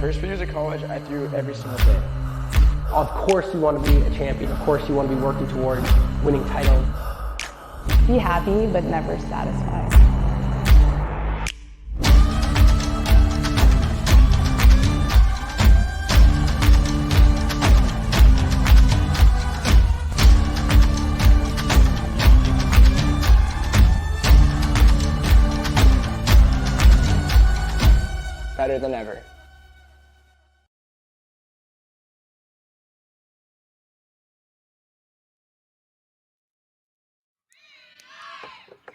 first few years of college, I threw every single day. Of course you want to be a champion. Of course you want to be working towards winning titles. Be happy, but never satisfied. Better than ever.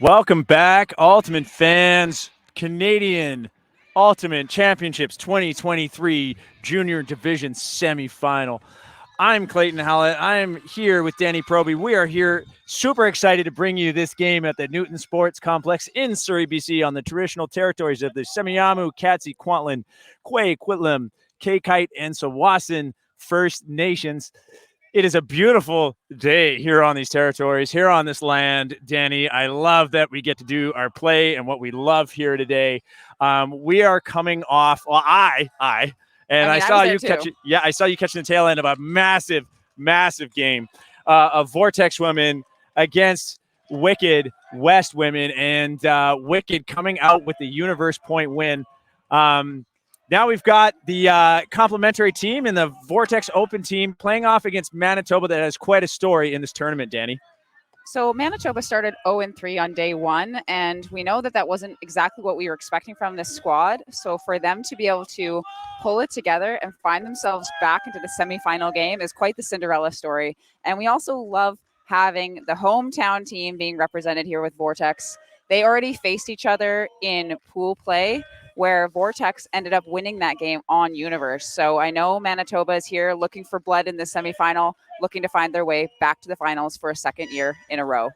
Welcome back, Ultimate fans. Canadian Ultimate Championships 2023 Junior Division Semifinal. I'm Clayton Hallett. I'm here with Danny Proby. We are here super excited to bring you this game at the Newton Sports Complex in Surrey, BC on the traditional territories of the Semiahmoo, Katzie, Kwantlen, Kwe, Kwitlam, Kaikite, and Tsawwassen First Nations. It is a beautiful day here on these territories, here on this land, Danny. I love that we get to do our play and what we love here today. We are coming off, well, I saw you catch it. Yeah, I saw you catching the tail end of a massive, massive game of Vortex women against Wicked West women, and Wicked coming out with the Universe Point win. Now we've got the complimentary team and the Vortex Open team playing off against Manitoba that has quite a story in this tournament, Danny. So Manitoba started 0-3 on day one, and we know that that wasn't exactly what we were expecting from this squad. So for them to be able to pull it together and find themselves back into the semifinal game is quite the Cinderella story. And we also love having the hometown team being represented here with Vortex. They already faced each other in pool play, where Vortex ended up winning that game on Universe. So I know Manitoba is here looking for blood in the semifinal, looking to find their way back to the finals for a second year in a row.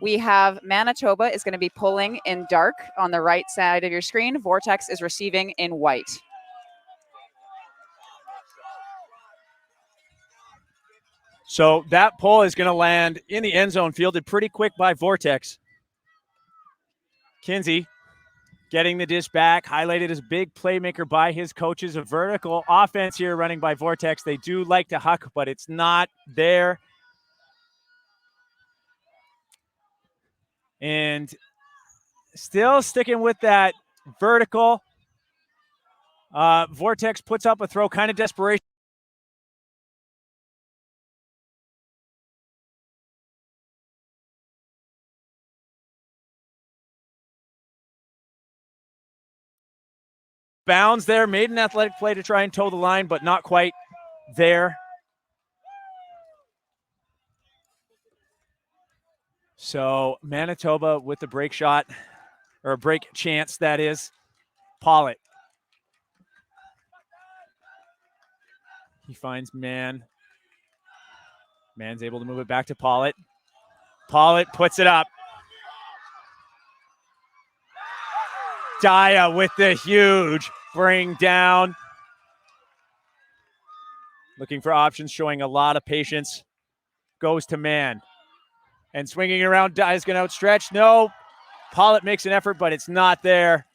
We have Manitoba is going to be pulling in dark on the right side of your screen. Vortex is receiving in white. So that pull is going to land in the end zone, fielded pretty quick by Vortex. Kinsey getting the dish back, highlighted as a big playmaker by his coaches. A vertical offense here running by Vortex. They do like to huck, but it's not there. And still sticking with that vertical. Vortex puts up a throw, kind of desperation. Bounds there, made an athletic play to try and toe the line, but not quite there. So Manitoba with the break shot, or a break chance, that is. Pollitt. He finds Mann. Mann's able to move it back to Pollitt. Pollitt puts it up. Daya with the huge bring down. Looking for options, showing a lot of patience. Goes to Mann. And swinging around, Daya's going to outstretch. No. Pollitt makes an effort, but it's not there.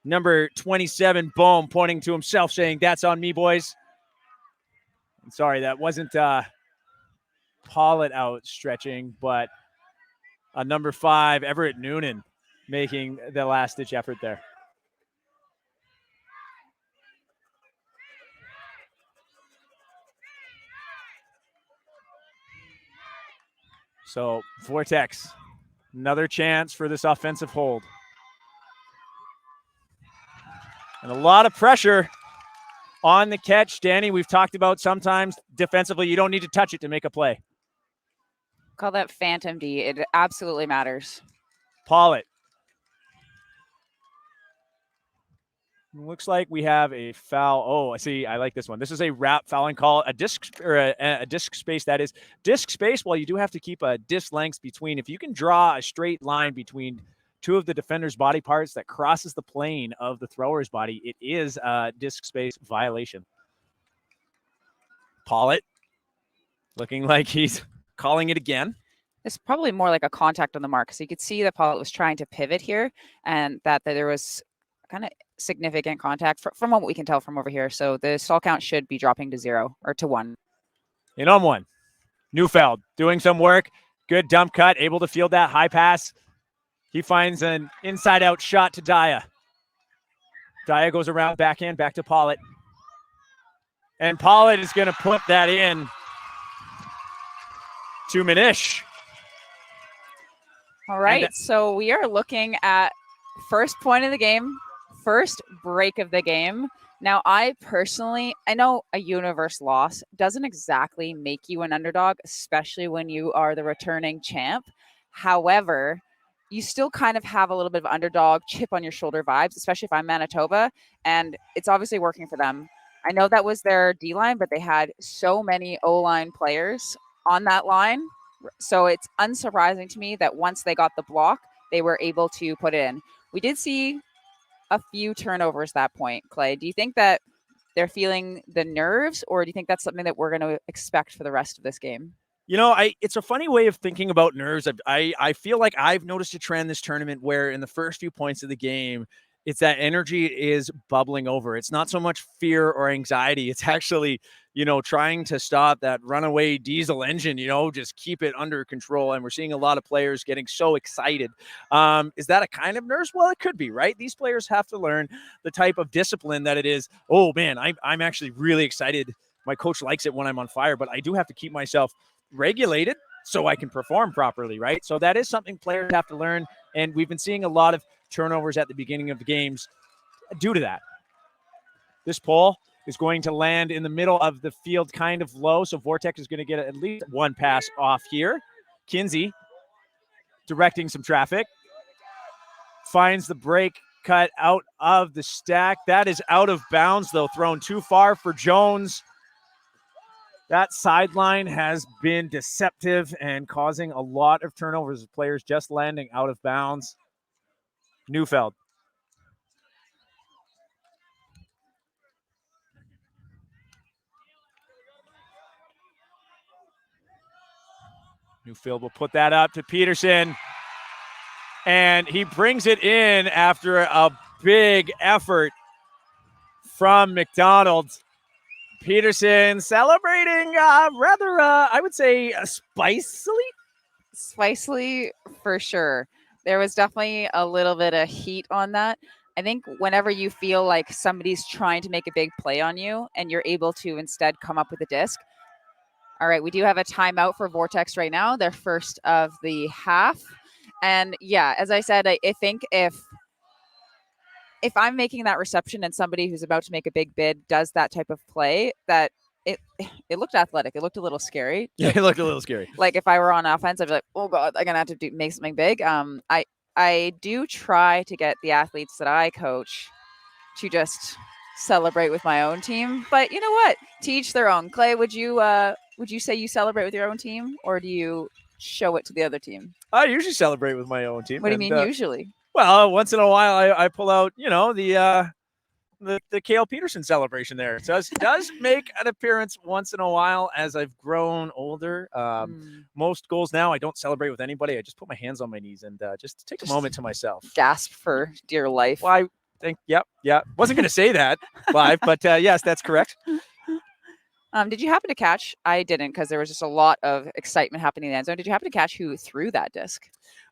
Number 27, Bohm, pointing to himself, saying, "That's on me, boys." I'm sorry, that wasn't Pollitt outstretching, but number 5, Everett Noonan, making the last-ditch effort there. So Vortex, another chance for this offensive hold. And a lot of pressure on the catch. Danny, we've talked about sometimes defensively, you don't need to touch it to make a play. Call that Phantom D. It absolutely matters. Pollitt. Looks like we have a foul. Oh, I see. I like this one. This is a wrap fouling call. A disc, or a disc space, that is. Disc space, well, you do have to keep a disc length between. If you can draw a straight line between two of the defender's body parts that crosses the plane of the thrower's body, it is a disc space violation. Pollitt looking like he's calling it again. It's probably more like a contact on the mark. So you could see that Pollitt was trying to pivot here, and that there was kind of significant contact from what we can tell from over here. So the stall count should be dropping to 0 or to 1. In on 1. Neufeld doing some work. Good dump cut, able to field that high pass. He finds an inside-out shot to Daya. Daya goes around backhand, back to Pollitt. And Pollitt is going to put that in to Manish. All right, so we are looking at first point of the game, first break of the game. Now, I know a universe loss doesn't exactly make you an underdog, especially when you are the returning champ. However, you still kind of have a little bit of underdog chip on your shoulder vibes, especially if I'm Manitoba, and it's obviously working for them. I know that was their D-line, but they had so many O-line players on that line. So it's unsurprising to me that once they got the block, they were able to put it in. We did see a few turnovers that point, Clay. Do you think that they're feeling the nerves, or do you think that's something that we're going to expect for the rest of this game? It's a funny way of thinking about nerves. I feel like I've noticed a trend this tournament where in the first few points of the game, it's that energy is bubbling over. It's not so much fear or anxiety. It's actually, trying to stop that runaway diesel engine, just keep it under control. And we're seeing a lot of players getting so excited. Is that a kind of nerves? Well, it could be, right? These players have to learn the type of discipline that it is. Oh man, I'm actually really excited. My coach likes it when I'm on fire, but I do have to keep myself regulated so I can perform properly, right? So that is something players have to learn. And we've been seeing a lot of turnovers at the beginning of the games due to that. This pole is going to land in the middle of the field kind of low, so Vortex is going to get at least one pass off here. Kinsey directing some traffic. Finds the break cut out of the stack. That is out of bounds, though, thrown too far for Jones. That sideline has been deceptive and causing a lot of turnovers of players just landing out of bounds. Neufeld. Neufeld will put that up to Peterson. And he brings it in after a big effort from McDonald. Peterson celebrating rather, I would say, spicily. Spicily, for sure. There was definitely a little bit of heat on that. I think whenever you feel like somebody's trying to make a big play on you and you're able to instead come up with a disc. All right, we do have a timeout for Vortex right now, their first of the half. And yeah, as I said, I think if I'm making that reception and somebody who's about to make a big bid does that type of play, that it looked athletic. It looked a little scary. Yeah, it looked a little scary. Like if I were on offense, I'd be like, oh God, I'm gonna have to make something big. I do try to get the athletes that I coach to just celebrate with my own team. But you know what? To each their own. Clay, would you say you celebrate with your own team, or do you show it to the other team? I usually celebrate with my own team. What do you mean usually? Well, once in a while I pull out, the Cale Peterson celebration there. It does make an appearance once in a while as I've grown older. Most goals now, I don't celebrate with anybody. I just put my hands on my knees and just take a moment to myself. Gasp for dear life. Well, I think, yep. Wasn't going to say that live, but yes, that's correct. Did you happen to catch? I didn't, because there was just a lot of excitement happening in the end zone. Did you happen to catch who threw that disc?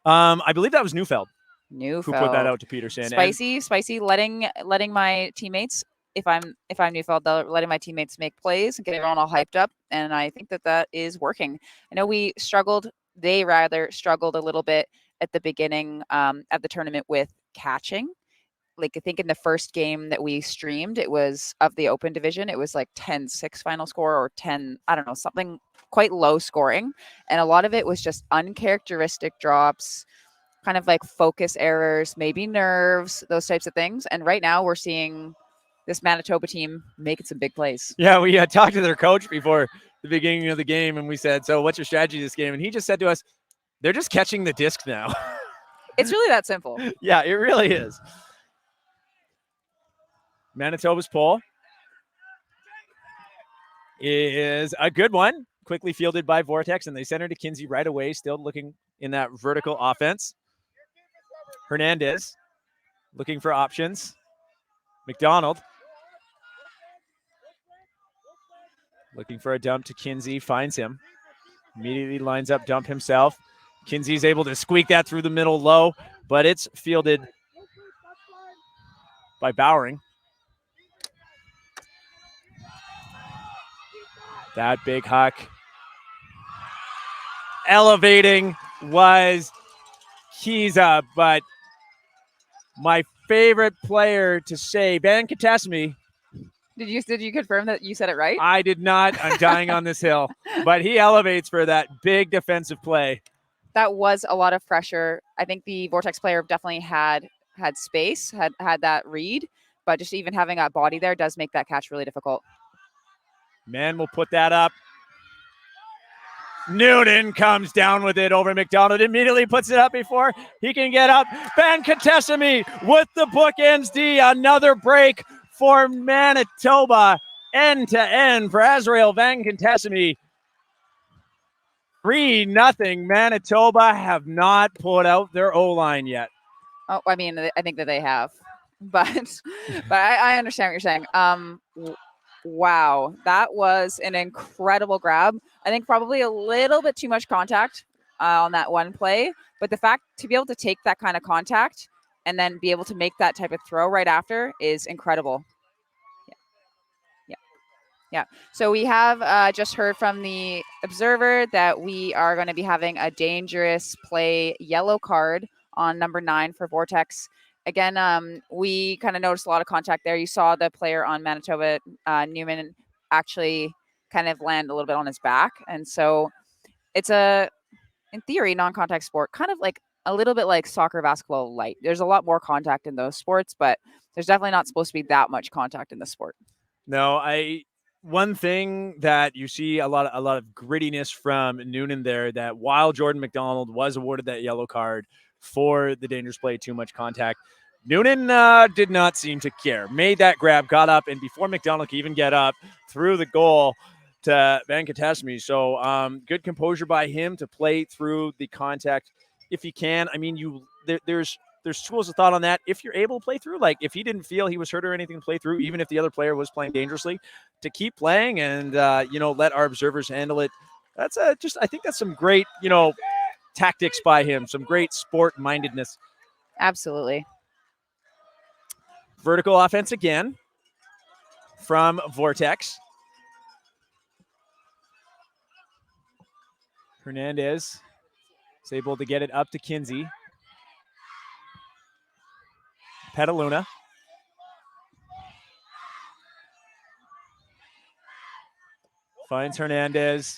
I believe that was Neufeld. Who put that out to Peterson. Spicy, letting my teammates, if I'm Neufeld, letting my teammates make plays and get everyone all hyped up. And I think that is working. I know they rather struggled a little bit at the beginning of the tournament with catching. Like I think in the first game that we streamed, it was of the open division. It was like 10-6 final score, or 10, I don't know, something quite low scoring. And a lot of it was just uncharacteristic drops, kind of like focus errors, maybe nerves, those types of things. And right now we're seeing this Manitoba team making some big plays. Yeah, we talked to their coach before the beginning of the game, and we said, so what's your strategy this game? And he just said to us, they're just catching the disc now. It's really that simple. Yeah, it really is. Manitoba's pull is a good one. Quickly fielded by Vortex, and they send her to Kinsey right away, still looking in that vertical offense. Hernandez looking for options. McDonald looking for a dump to Kinsey, finds him. Immediately lines up dump himself. Kinsey's able to squeak that through the middle low, but it's fielded by Bowering. That big huck. Elevating was Kiza, but my favorite player to say, Ben Katesmi. Did you confirm that you said it right? I did not. I'm dying on this hill. But he elevates for that big defensive play. That was a lot of pressure. I think the Vortex player definitely had space, had that read, but just even having that body there does make that catch really difficult. Man will put that up. Noonan comes down with it over McDonald, immediately puts it up before he can get up. Van Katesami with the bookends D. Another break for Manitoba. End to end for Azrael Van Katesami. 3-0. Manitoba have not pulled out their O-line yet. Oh, I mean, I think that they have, but I understand what you're saying. Wow, that was an incredible grab. I think probably a little bit too much contact on that one play, but the fact to be able to take that kind of contact and then be able to make that type of throw right after is incredible. Yeah. So we have just heard from the observer that we are going to be having a dangerous play yellow card on number 9 for Vortex. Again, we kind of noticed a lot of contact there. You saw the player on Manitoba, Newman, actually kind of land a little bit on his back. And so it's in theory, non-contact sport, kind of like a little bit like soccer, basketball light. There's a lot more contact in those sports, but there's definitely not supposed to be that much contact in the sport. No, one thing that you see a lot of grittiness from Noonan there, that while Jordan McDonald was awarded that yellow card for the dangerous play, too much contact, Noonan did not seem to care. Made that grab, got up, and before McDonald could even get up, threw the goal to Van Katesmi. So good composure by him to play through the contact if he can. I mean, there's schools of thought on that. If you're able to play through, like if he didn't feel he was hurt or anything to play through, even if the other player was playing dangerously, to keep playing and let our observers handle it. That's I think that's some great tactics by him, some great sport mindedness. Absolutely. Vertical offense again from Vortex. Hernandez is able to get it up to Kinsey. Petaluna. Finds Hernandez.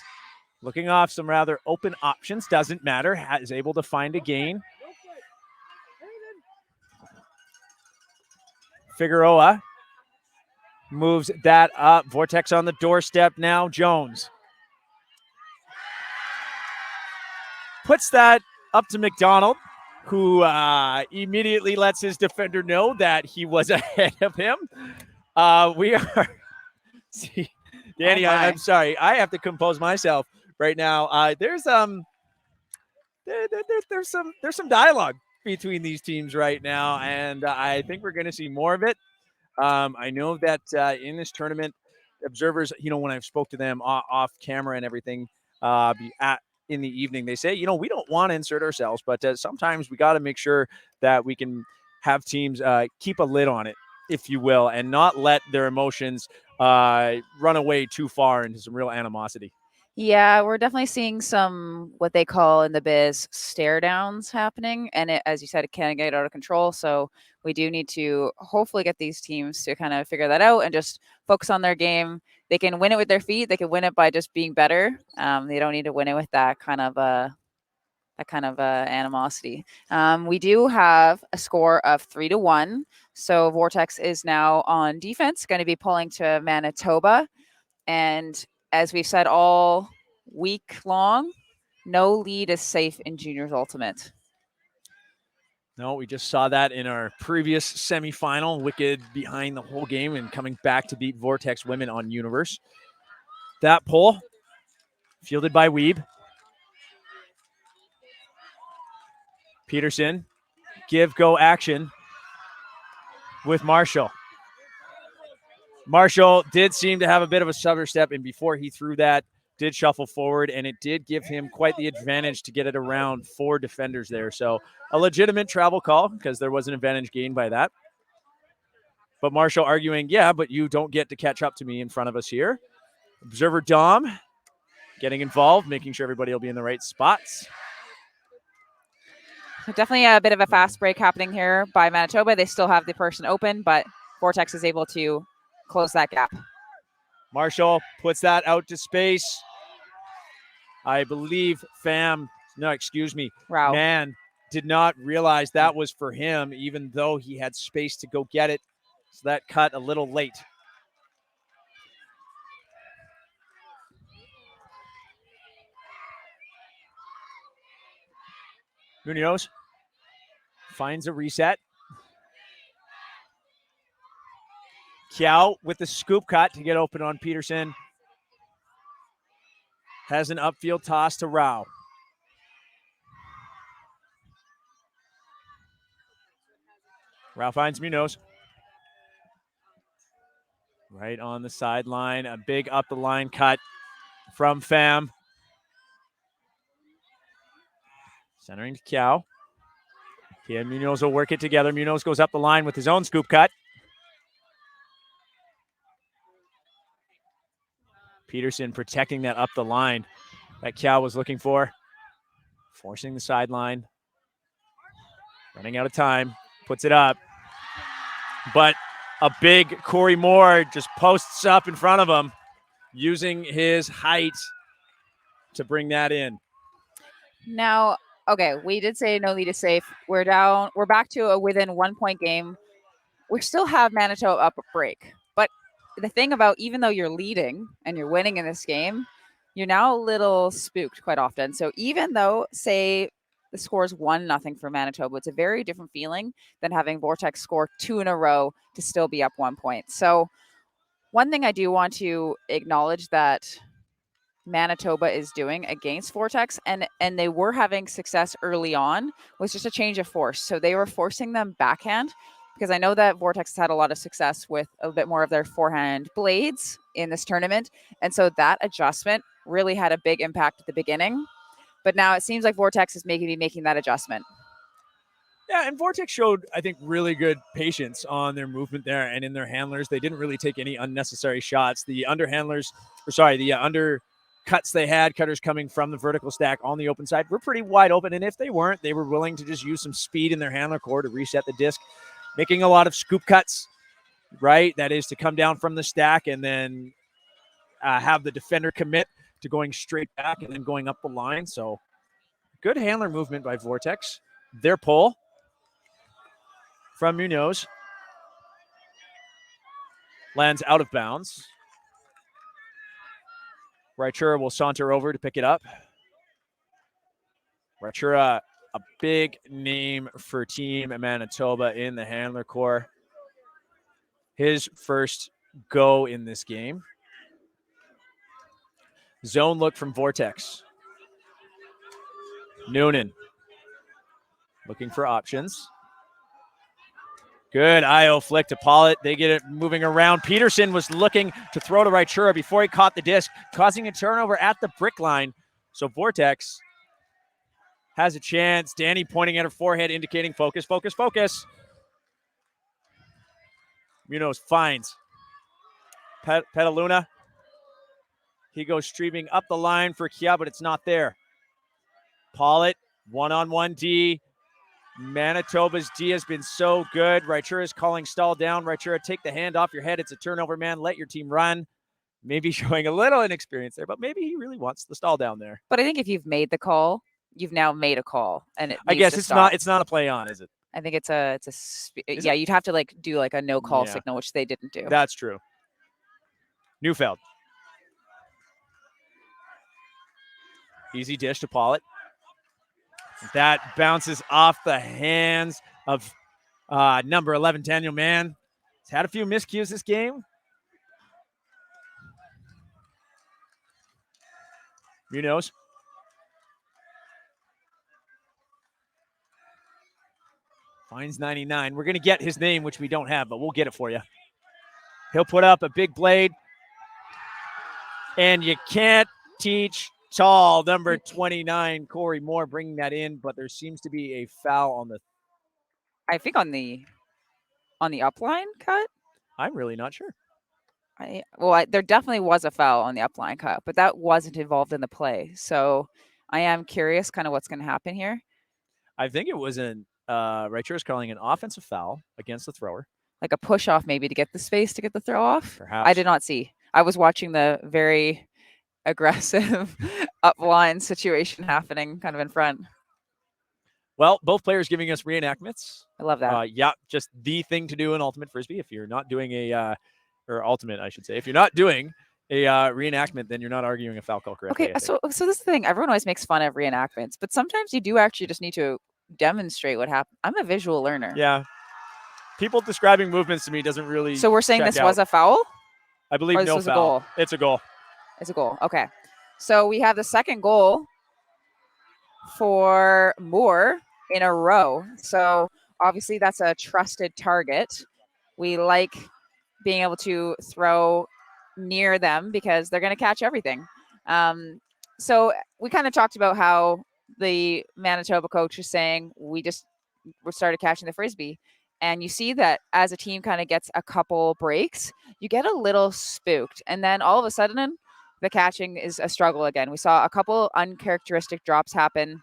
Looking off some rather open options. Doesn't matter. Is able to find a gain. Figueroa moves that up. Vortex on the doorstep now. Jones puts that up to McDonald, who immediately lets his defender know that he was ahead of him. We are see, Danny. I'm sorry. I have to compose myself right now. There's some dialogue between these teams right now, and I think we're going to see more of it. I know that in this tournament, observers, when I've spoke to them off camera and everything, in the evening, they say, we don't want to insert ourselves, but sometimes we got to make sure that we can have teams keep a lid on it, if you will, and not let their emotions run away too far into some real animosity. Yeah, we're definitely seeing some what they call in the biz stare downs happening. And as you said, it can get out of control. So we do need to hopefully get these teams to kind of figure that out and just focus on their game. They can win it with their feet. They can win it by just being better. They don't need to win it with that kind of animosity. We do have a score of 3-1. So Vortex is now on defense, going to be pulling to Manitoba. And as we've said all week long, no lead is safe in juniors ultimate. No, we just saw that in our previous semifinal. Wicked behind the whole game and coming back to beat Vortex women on Universe. That pull fielded by Weeb. Peterson, give go action with Marshall. Marshall did seem to have a bit of a stutter step, and before he threw that, did shuffle forward, and it did give him quite the advantage to get it around 4 defenders there. So a legitimate travel call because there was an advantage gained by that. But Marshall arguing, yeah, but you don't get to catch up to me in front of us here. Observer Dom getting involved, making sure everybody will be in the right spots. So definitely a bit of a fast break happening here by Manitoba. They still have the person open, but Vortex is able to close that gap. Marshall puts that out to space. I believe Rao. Man did not realize that was for him, even though he had space to go get it. So that cut a little late. Munoz finds a reset. Kiao with the scoop cut to get open on Peterson. Has an upfield toss to Rao. Rao finds Munoz. Right on the sideline. A big up the line cut from Pham. Centering to Kiao. He and Munoz will work it together. Munoz goes up the line with his own scoop cut. Peterson protecting that up the line that Kiao was looking for. Forcing the sideline. Running out of time. Puts it up. But a big Corey Moore just posts up in front of him, using his height to bring that in. Now, okay, we did say no lead is safe. We're down. We're back to a within 1 point game. We still have Manitoba up a break. But the thing about, even though you're leading and you're winning in this game, you're now a little spooked quite often. So even though, say, the score is 1-0 for Manitoba, it's a very different feeling than having Vortex score 2 in a row to still be up 1 point. So one thing I do want to acknowledge that Manitoba is doing against Vortex, and they were having success early on, was just a change of force. So they were forcing them backhand, because I know that Vortex has had a lot of success with a bit more of their forehand blades in this tournament. And so that adjustment really had a big impact at the beginning. But now it seems like Vortex is making that adjustment. Yeah, and Vortex showed, I think, really good patience on their movement there and in their handlers. They didn't really take any unnecessary shots. The undercuts they had, cutters coming from the vertical stack on the open side, were pretty wide open. And if they weren't, they were willing to just use some speed in their handler core to reset the disc, making a lot of scoop cuts, right? That is to come down from the stack and then have the defender commit to going straight back and then going up the line. So good handler movement by Vortex. Their pull from Munoz lands out of bounds. Raichura will saunter over to pick it up. Raichura, a big name for Team Manitoba in the handler core. His first go in this game. Zone look from Vortex. Noonan looking for options. Good IO flick to Pollitt. They get it moving around. Peterson was looking to throw to Raichura before he caught the disc, causing a turnover at the brick line. So Vortex has a chance. Danny pointing at her forehead, indicating focus, focus, focus. Munoz finds Petaluna. He goes streaming up the line for Kia, but it's not there. Pollitt, one-on-one D. Manitoba's D has been so good. Raichura is calling stall down. Raichura, take the hand off your head. It's a turnover, man. Let your team run. Maybe showing a little inexperience there, but maybe he really wants the stall down there. But I think if you've made the call, you've now made a call, and I guess it's not a play on, is it? I think you'd have to do a no call signal, which they didn't do. That's true. Neufeld. Easy dish to Pollitt. That bounces off the hands of number 11, Daniel Mann. He's had a few miscues this game. Munoz. Finds 99. We're going to get his name, which we don't have, but we'll get it for you. He'll put up a big blade. And you can't teach tall. Number 29, Corey Moore, bringing that in, but there seems to be a foul on the. I think on the upline cut. I'm really not sure. There definitely was a foul on the upline cut, but that wasn't involved in the play. So I am curious kind of what's going to happen here. I think it was Raichur is calling an offensive foul against the thrower. Like a push off maybe to get the space to get the throw off. Perhaps. I did not see. I was watching the very aggressive upline situation happening kind of in front. Well, both players giving us reenactments. I love that. Yeah, just the thing to do in Ultimate Frisbee. If you're not doing or Ultimate, I should say. If you're not doing a reenactment, then you're not arguing a foul call correctly. Okay, so this is the thing. Everyone always makes fun of reenactments, but sometimes you do actually just need to demonstrate what happened. I'm a visual learner. Yeah. People describing movements to me doesn't really. So we're saying this was a foul? I believe no was foul. A goal? It's a goal. It's a goal. Okay. So we have the second goal for Moore in a row. So obviously that's a trusted target. We like being able to throw near them because they're going to catch everything. So we kind of talked about how the Manitoba coach is saying we started catching the Frisbee. And you see that as a team kind of gets a couple breaks, you get a little spooked. And then all of a sudden, the catching is a struggle again. We saw a couple uncharacteristic drops happen.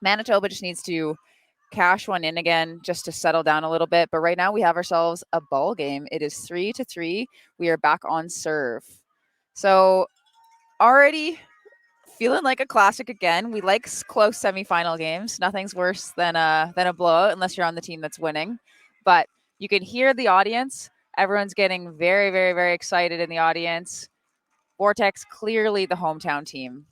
Manitoba just needs to cash one in again just to settle down a little bit. But right now we have ourselves a ball game. It is 3-3. We are back on serve. So already feeling like a classic again. We like close semifinal games. Nothing's worse than a blowout unless you're on the team that's winning. But you can hear the audience. Everyone's getting very, very, very excited in the audience. Vortex, clearly the hometown team.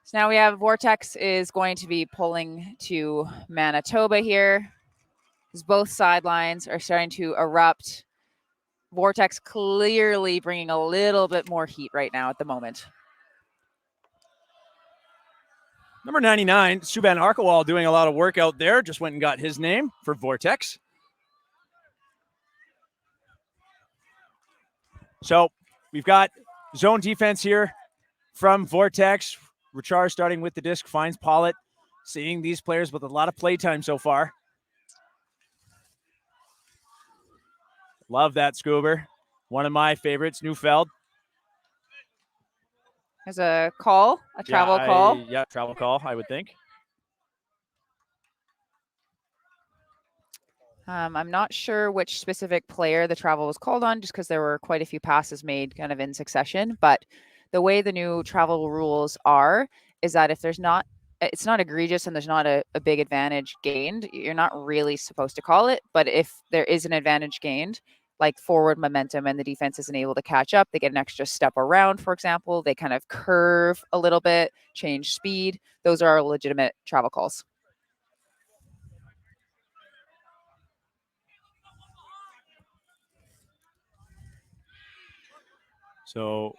So now we have Vortex is going to be pulling to Manitoba here. Because both sidelines are starting to erupt. Vortex clearly bringing a little bit more heat right now at the moment. Number 99, Subban Arkawal, doing a lot of work out there. Just went and got his name for Vortex. So we've got zone defense here from Vortex. Richard starting with the disc, finds Pollitt. Seeing these players with a lot of play time so far. Love that Scuba. One of my favorites, Neufeld. There's a call, a travel call. Yeah, travel call, I would think. I'm not sure which specific player the travel was called on just because there were quite a few passes made kind of in succession. But the way the new travel rules are is that if it's not egregious and there's not a big advantage gained, you're not really supposed to call it. But if there is an advantage gained, like forward momentum and the defense isn't able to catch up, they get an extra step around, for example, they kind of curve a little bit, change speed. Those are legitimate travel calls. So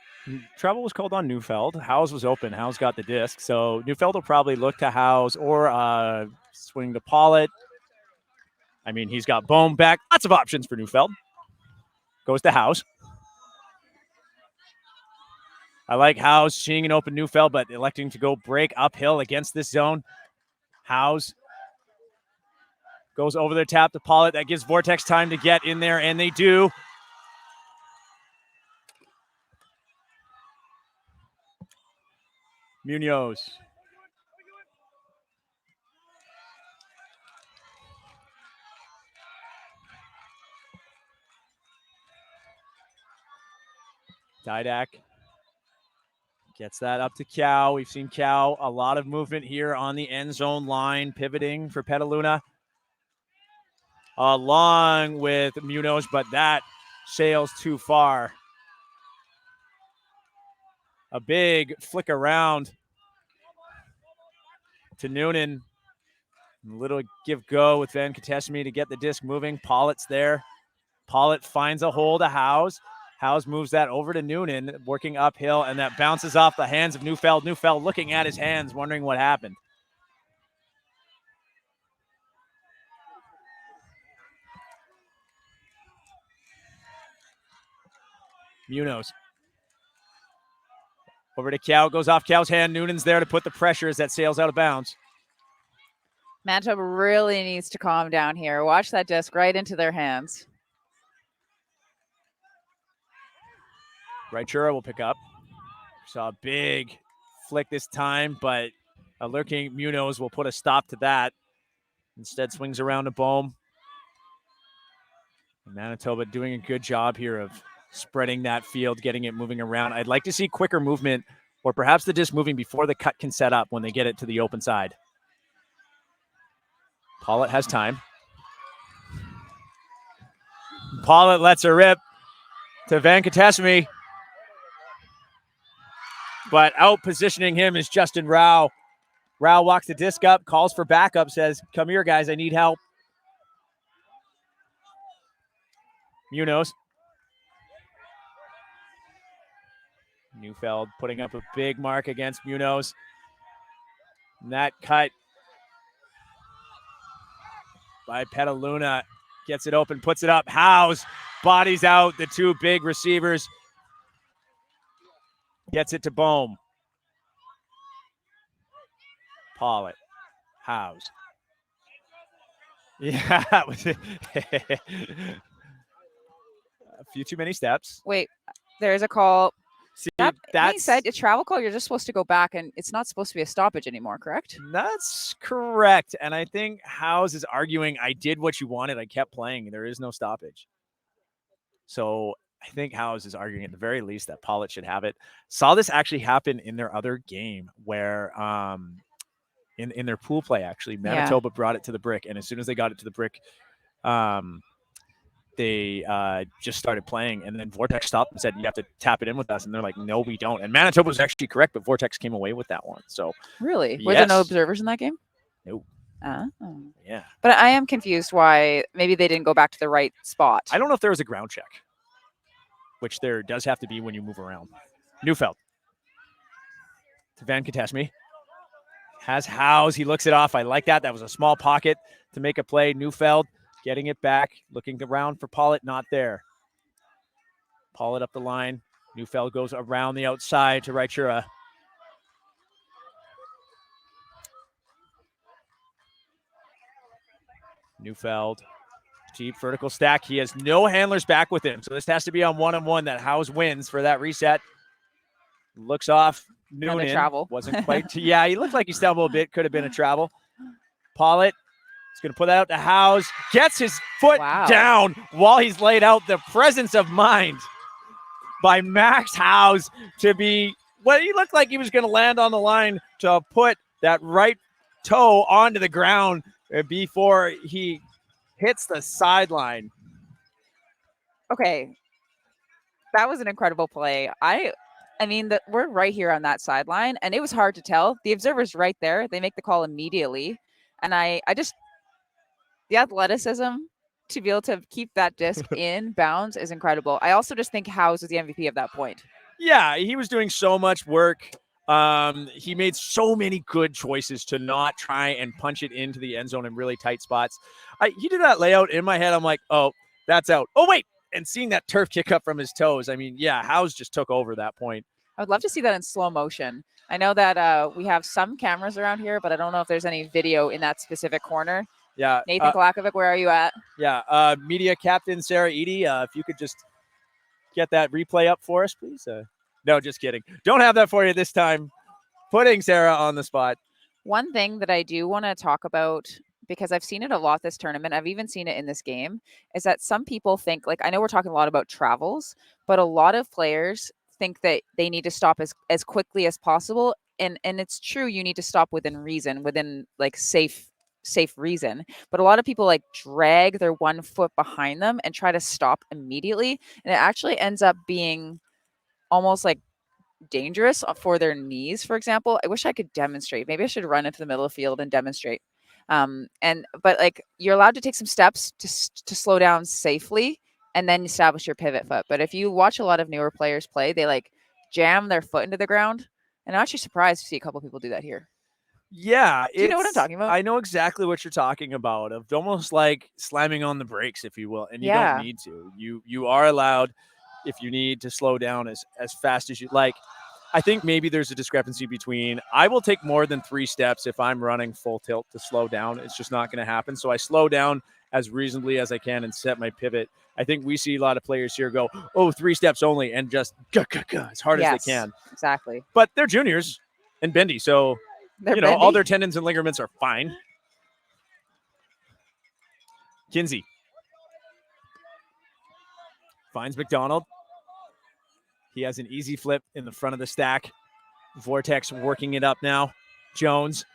travel was called on Neufeld. Howes was open. Howes got the disc. So Neufeld will probably look to Howes or swing to Pollitt. I mean, he's got Bohm back. Lots of options for Neufeld. Goes to Howes. I like Howes seeing an open Neufeld, but electing to go break uphill against this zone. Howes goes over the tap to Pollitt. That gives Vortex time to get in there, and they do. Munoz. Didak gets that up to Cow. We've seen Cow, a lot of movement here on the end zone line, pivoting for Petaluna. Along with Munoz, but that sails too far. A big flick around to Noonan. A little give go with Van Katesmi to get the disc moving. Pollitt's there. Pollitt finds a hole to Howes. Howes moves that over to Noonan, working uphill, and that bounces off the hands of Neufeld. Neufeld looking at his hands, wondering what happened. Munoz. Over to Cal, goes off Cal's hand. Noonan's there to put the pressure as that sails out of bounds. Manitoba really needs to calm down here. Watch that disc right into their hands. Raichura will pick up. Saw a big flick this time, but a lurking Munoz will put a stop to that. Instead swings around to Bohm. Manitoba doing a good job here of spreading that field, getting it moving around. I'd like to see quicker movement, or perhaps the disc moving before the cut can set up when they get it to the open side. Pollitt has time. Pollitt lets her rip to Venkatesamy. But out positioning him is Justin Rao. Rao walks the disc up, calls for backup, says, come here, guys, I need help. Munoz. Neufeld putting up a big mark against Munoz. And that cut by Petaluna gets it open, puts it up. Howes bodies out the two big receivers. Gets it to Bohm. Pollitt. Howes. Yeah, that was it. A few too many steps. Wait, there's a call. See, That being that's said, a travel call, you're just supposed to go back, and it's not supposed to be a stoppage anymore, correct? That's correct. And I think Howes is arguing, I did what you wanted. I kept playing. There is no stoppage. So I think Howes is arguing at the very least that Pollitt should have it. Saw this actually happen in their other game where in their pool play, actually, Manitoba brought it to the brick. And as soon as they got it to the brick, they just started playing, and then Vortex stopped and said, you have to tap it in with us. And they're like, no, we don't. And Manitoba was actually correct, but Vortex came away with that one. So Really? Were there no observers in that game? No. Yeah. But I am confused why maybe they didn't go back to the right spot. I don't know if there was a ground check, which there does have to be when you move around. Neufeld to Venkatesamy. Has Howes. He looks it off. I like that. That was a small pocket to make a play. Neufeld getting it back, looking around for Pollitt, not there. Pollitt up the line. Neufeld goes around the outside to Raichura. Neufeld, deep vertical stack. He has no handlers back with him, so this has to be on one-on-one that Howes wins for that reset. Looks off. Noonan travel. Wasn't quite. Yeah, he looked like he stumbled a bit. Could have been a travel. Pollitt is going to put that out to Howes. Gets his foot down while he's laid out. The presence of mind by Max Howes to be, well, he looked like he was going to land on the line to put that right toe onto the ground before he hits the sideline. Okay. That was an incredible play. I mean, we're right here on that sideline, and it was hard to tell. The observer's right there. They make the call immediately. And I just, the athleticism to be able to keep that disc in bounds is incredible. I also just think Howes was the MVP of that point. Yeah, he was doing so much work. He made so many good choices to not try and punch it into the end zone in really tight spots. He did that layout in my head. I'm like, oh, that's out. Oh, wait. And seeing that turf kick up from his toes. I mean, yeah, Howes just took over that point. I would love to see that in slow motion. I know that we have some cameras around here, but I don't know if there's any video in that specific corner. Yeah. Nathan Kalakovic, where are you at? Yeah. Media captain Sarah Eady, if you could just get that replay up for us, please. No, just kidding. Don't have that for you this time. Putting Sarah on the spot. One thing that I do want to talk about, because I've seen it a lot this tournament, I've even seen it in this game, is that some people think, like, I know we're talking a lot about travels, but a lot of players think that they need to stop as quickly as possible. And it's true, you need to stop within reason, within like safe reason. But a lot of people like drag their 1 foot behind them and try to stop immediately. And it actually ends up being almost like dangerous for their knees, for example. I wish I could demonstrate. Maybe I should run into the middle of the field and demonstrate. But like, you're allowed to take some steps to slow down safely and then establish your pivot foot. But if you watch a lot of newer players play, they like jam their foot into the ground. And I'm actually surprised to see a couple people do that here. Yeah. Do you know what I'm talking about? I know exactly what you're talking about, of almost like slamming on the brakes, if you will. And you don't need to. You are allowed. if you need to slow down as fast as you like. I think maybe there's a discrepancy between I will take more than 3 steps if I'm running full tilt to slow down. It's just not going to happen. So I slow down as reasonably as I can and set my pivot. I think we see a lot of players here go, 3 steps only, and just as hard as they can. Exactly. But they're juniors and bendy, so all their tendons and ligaments are fine. Kinsey finds McDonald. He has an easy flip in the front of the stack. Vortex working it up now. Jones.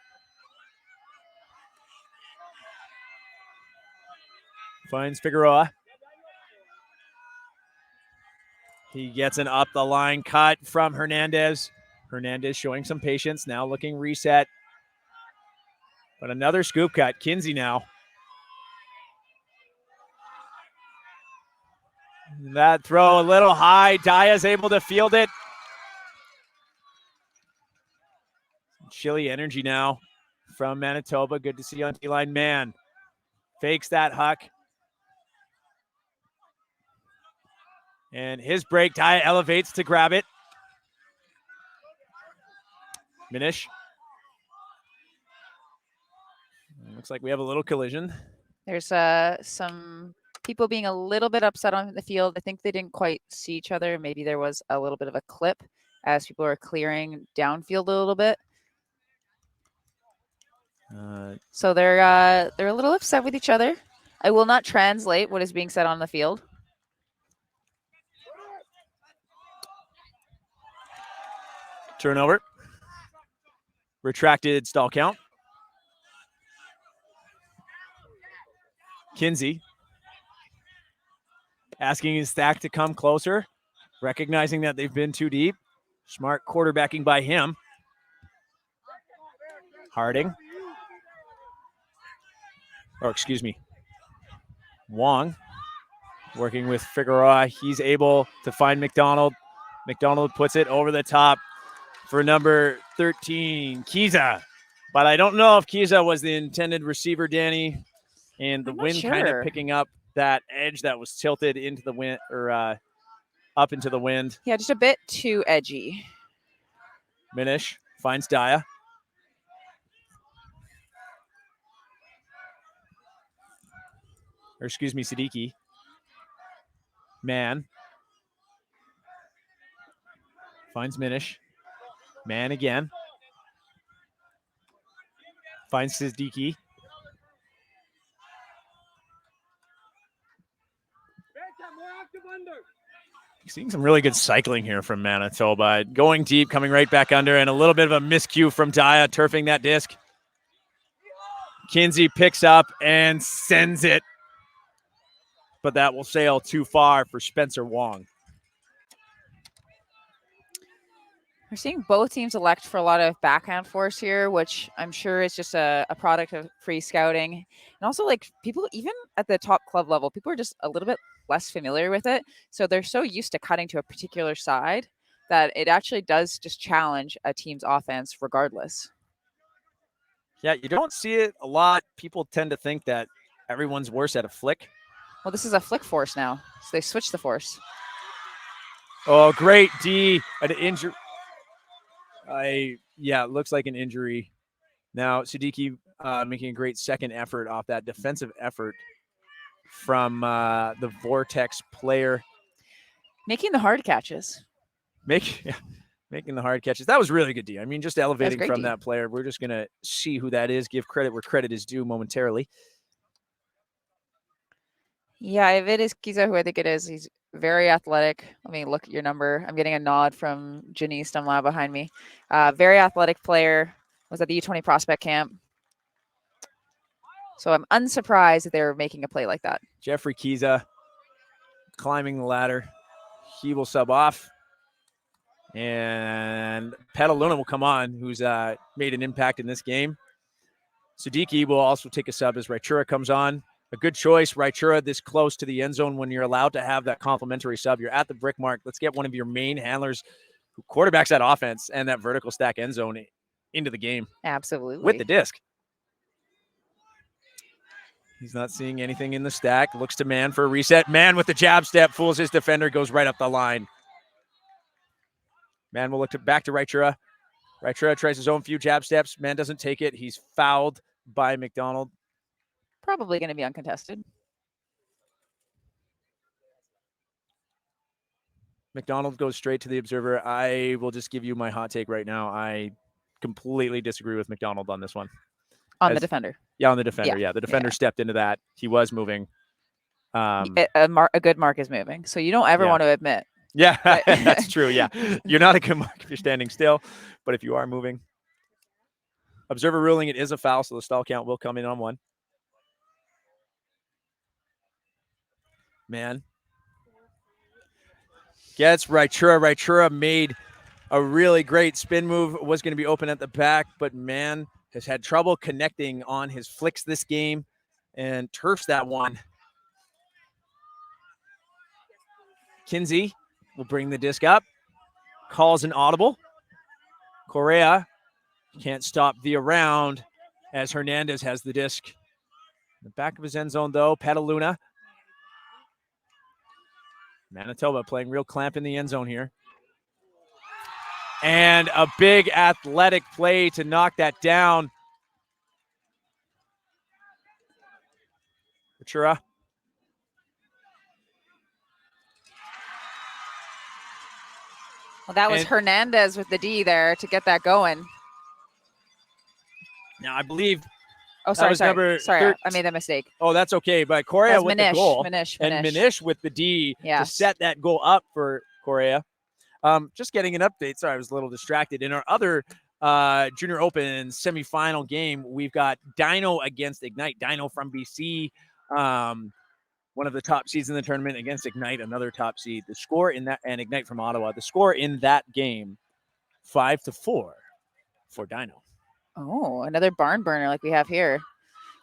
Finds Figueroa. He gets an up the line cut from Hernandez. Hernandez showing some patience, now looking reset. But another scoop cut. Kinsey now. That throw a little high. Daya's able to field it. Chilly energy now from Manitoba. Good to see on D-line. Man fakes that huck. And his break, Daya elevates to grab it. Minish. Looks like we have a little collision. There's some people being a little bit upset on the field. I think they didn't quite see each other. Maybe there was a little bit of a clip as people are clearing downfield a little bit. So they're a little upset with each other. I will not translate what is being said on the field. Turnover. Retracted stall count. Kinsey asking his stack to come closer, recognizing that they've been too deep. Smart quarterbacking by him. Harding. Wong working with Figueroa. He's able to find McDonald. McDonald puts it over the top for number 13, Kiza. But I don't know if Kiza was the intended receiver, Danny. And the wind kind of picking up that edge that was tilted into the wind or up into the wind. Yeah, just a bit too edgy. Minish finds Daya. Siddiqui. Man. Finds Minish. Man again. Finds Siddiqui. Seeing some really good cycling here from Manitoba. Going deep, coming right back under, and a little bit of a miscue from Daya, turfing that disc. Kinsey picks up and sends it. But that will sail too far for Spencer Wong. We're seeing both teams elect for a lot of backhand force here, which I'm sure is just a product of free scouting. And also, like, people, even at the top club level, people are just a little bit less familiar with it. So they're so used to cutting to a particular side that it actually does just challenge a team's offense regardless. Yeah, you don't see it a lot. People tend to think that everyone's worse at a flick. Well, this is a flick force now, so they switched the force. Oh, great D. An injury. It looks like an injury. Now, Siddiqui making a great second effort off that defensive effort from the Vortex player. Making the hard catches. Making the hard catches. That was really good, D. I mean, just elevating from D. that player. We're just going to see who that is, give credit where credit is due momentarily. Yeah, if it is Kiza, who I think it is, he's very athletic. Let me look at your number. I'm getting a nod from Janice Stumlau behind me. Very athletic player. Was at the U20 prospect camp. So I'm unsurprised that they're making a play like that. Jeffrey Kiza climbing the ladder. He will sub off. And Petaluna will come on, who's made an impact in this game. Siddiqui will also take a sub as Raichura comes on. A good choice, Raichura, this close to the end zone when you're allowed to have that complimentary sub. You're at the brick mark. Let's get one of your main handlers who quarterbacks that offense and that vertical stack end zone into the game. Absolutely. With the disc. He's not seeing anything in the stack. Looks to Man for a reset. Man with the jab step, fools his defender, goes right up the line. Man will look back to Raichura. Raichura tries his own few jab steps. Man doesn't take it. He's fouled by McDonald. Probably going to be uncontested. McDonald goes straight to the observer. I will just give you my hot take right now. I completely disagree with McDonald on this one. On the defender. Yeah, on the defender. Yeah, the defender stepped into that. He was moving. A good mark is moving. So you don't ever want to admit. Yeah, that's true. Yeah. You're not a good mark if you're standing still, but if you are moving. Observer ruling it is a foul, so the stall count will come in on 1. Man. Gets Raichura. Raichura made a really great spin move. Was going to be open at the back, but Man has had trouble connecting on his flicks this game and turfs that one. Kinsey will bring the disc up. Calls an audible. Correa can't stop the around as Hernandez has the disc. In the back of his end zone, though, Petaluna. Manitoba playing real clamp in the end zone here. And a big athletic play to knock that down. Raichura. Well, that was Hernandez with the D there to get that going. Now, I believe. Oh, sorry. I made that mistake. Oh, that's okay. But Correa with the goal. Manish. And Manish with the D to set that goal up for Correa. Just getting an update. Sorry, I was a little distracted. In our other Junior Open semifinal game, we've got Dino against Ignite. Dino from BC, one of the top seeds in the tournament, against Ignite, another top seed. The score in that, and Ignite from Ottawa, the score in that game, 5-4 for Dino. Oh, another barn burner like we have here.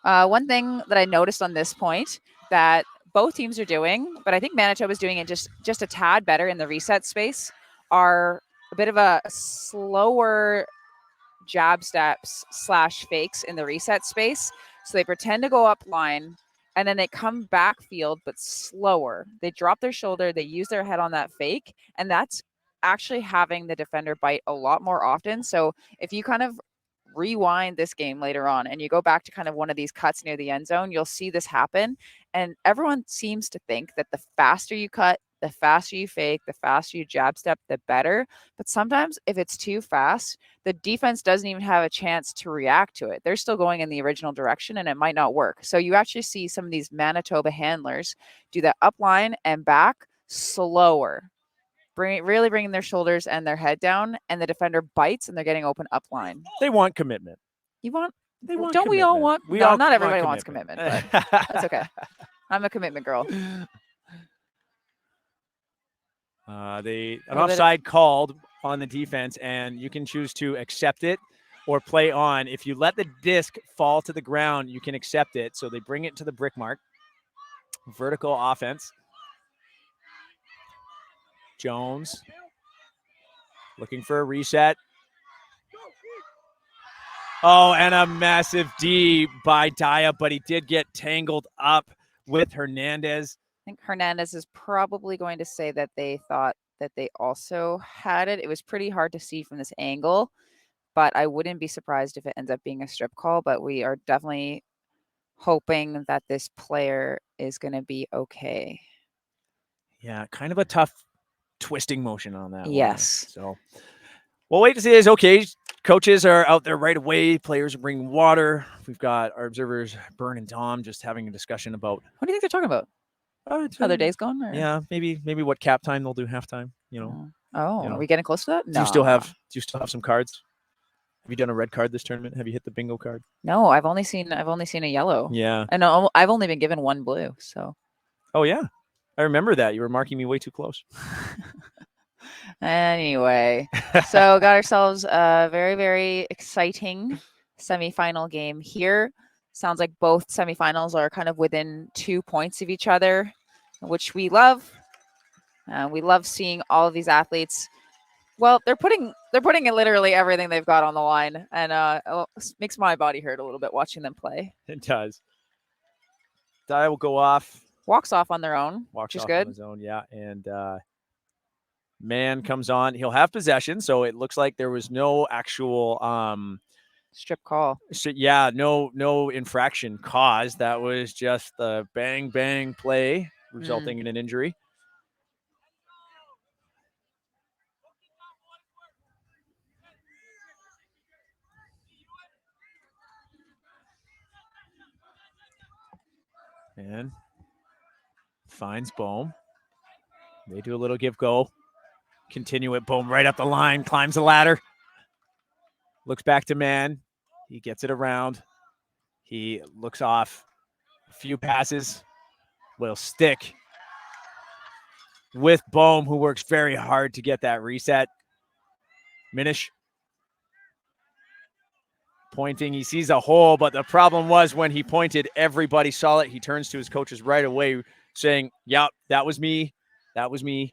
One thing that I noticed on this point that both teams are doing, but I think Manitoba is doing it just a tad better in the reset space, are a bit of a slower jab steps / fakes in the reset space. So they pretend to go up line and then they come back field, but slower. They drop their shoulder, they use their head on that fake, and that's actually having the defender bite a lot more often. So if you kind of rewind this game later on and you go back to kind of one of these cuts near the end zone, you'll see this happen. And everyone seems to think that the faster you cut, the faster you fake, the faster you jab step, the better. But sometimes if it's too fast, the defense doesn't even have a chance to react to it. They're still going in the original direction and it might not work. So you actually see some of these Manitoba handlers do that up line and back slower, really bringing their shoulders and their head down, and the defender bites and they're getting open up line. They want commitment. Don't commitment. we all want? We no, all not everybody want wants commitment, but that's okay. I'm a commitment girl. An offside called on the defense, and you can choose to accept it or play on. If you let the disc fall to the ground, you can accept it. So they bring it to the brick mark. Vertical offense. Jones looking for a reset. Oh, and a massive D by Daya, but he did get tangled up with Hernandez. I think Hernandez is probably going to say that they thought that they also had it. It was pretty hard to see from this angle, but I wouldn't be surprised if it ends up being a strip call. But we are definitely hoping that this player is going to be okay. Yeah, kind of a tough twisting motion on that. Yes. So we'll wait to see. Is okay. Coaches are out there right away. Players are bringing water. We've got our observers, Bern and Tom, just having a discussion about. What do you think they're talking about? Other days gone? Or? Yeah, maybe what cap time they'll do halftime. Are we getting close to that? No. Do you still have some cards? Have you done a red card this tournament? Have you hit the bingo card? No, I've only seen a yellow. Yeah. And I've only been given one blue. So. Oh yeah, I remember that. You were marking me way too close. Anyway, so got ourselves a very, very exciting semifinal game here. Sounds like both semifinals are kind of within 2 points of each other, which we love. We love seeing all of these athletes. Well, they're putting in literally everything they've got on the line, and it makes my body hurt a little bit watching them play. It does. Die will go off. Walks off on their own, Walks which is off good. on his own, yeah. And man comes on. He'll have possession, so it looks like there was no actual Strip call. so yeah, no infraction caused. That was just the bang bang play resulting in an injury. And finds Bohm. They do a little give go. Continue it. Bohm right up the line. Climbs the ladder. Looks back to man. He gets it around. He looks off. A few passes. Will stick with Bohm, who works very hard to get that reset. Minish pointing. He sees a hole, but the problem was when he pointed, everybody saw it. He turns to his coaches right away saying, "Yep, that was me. That was me."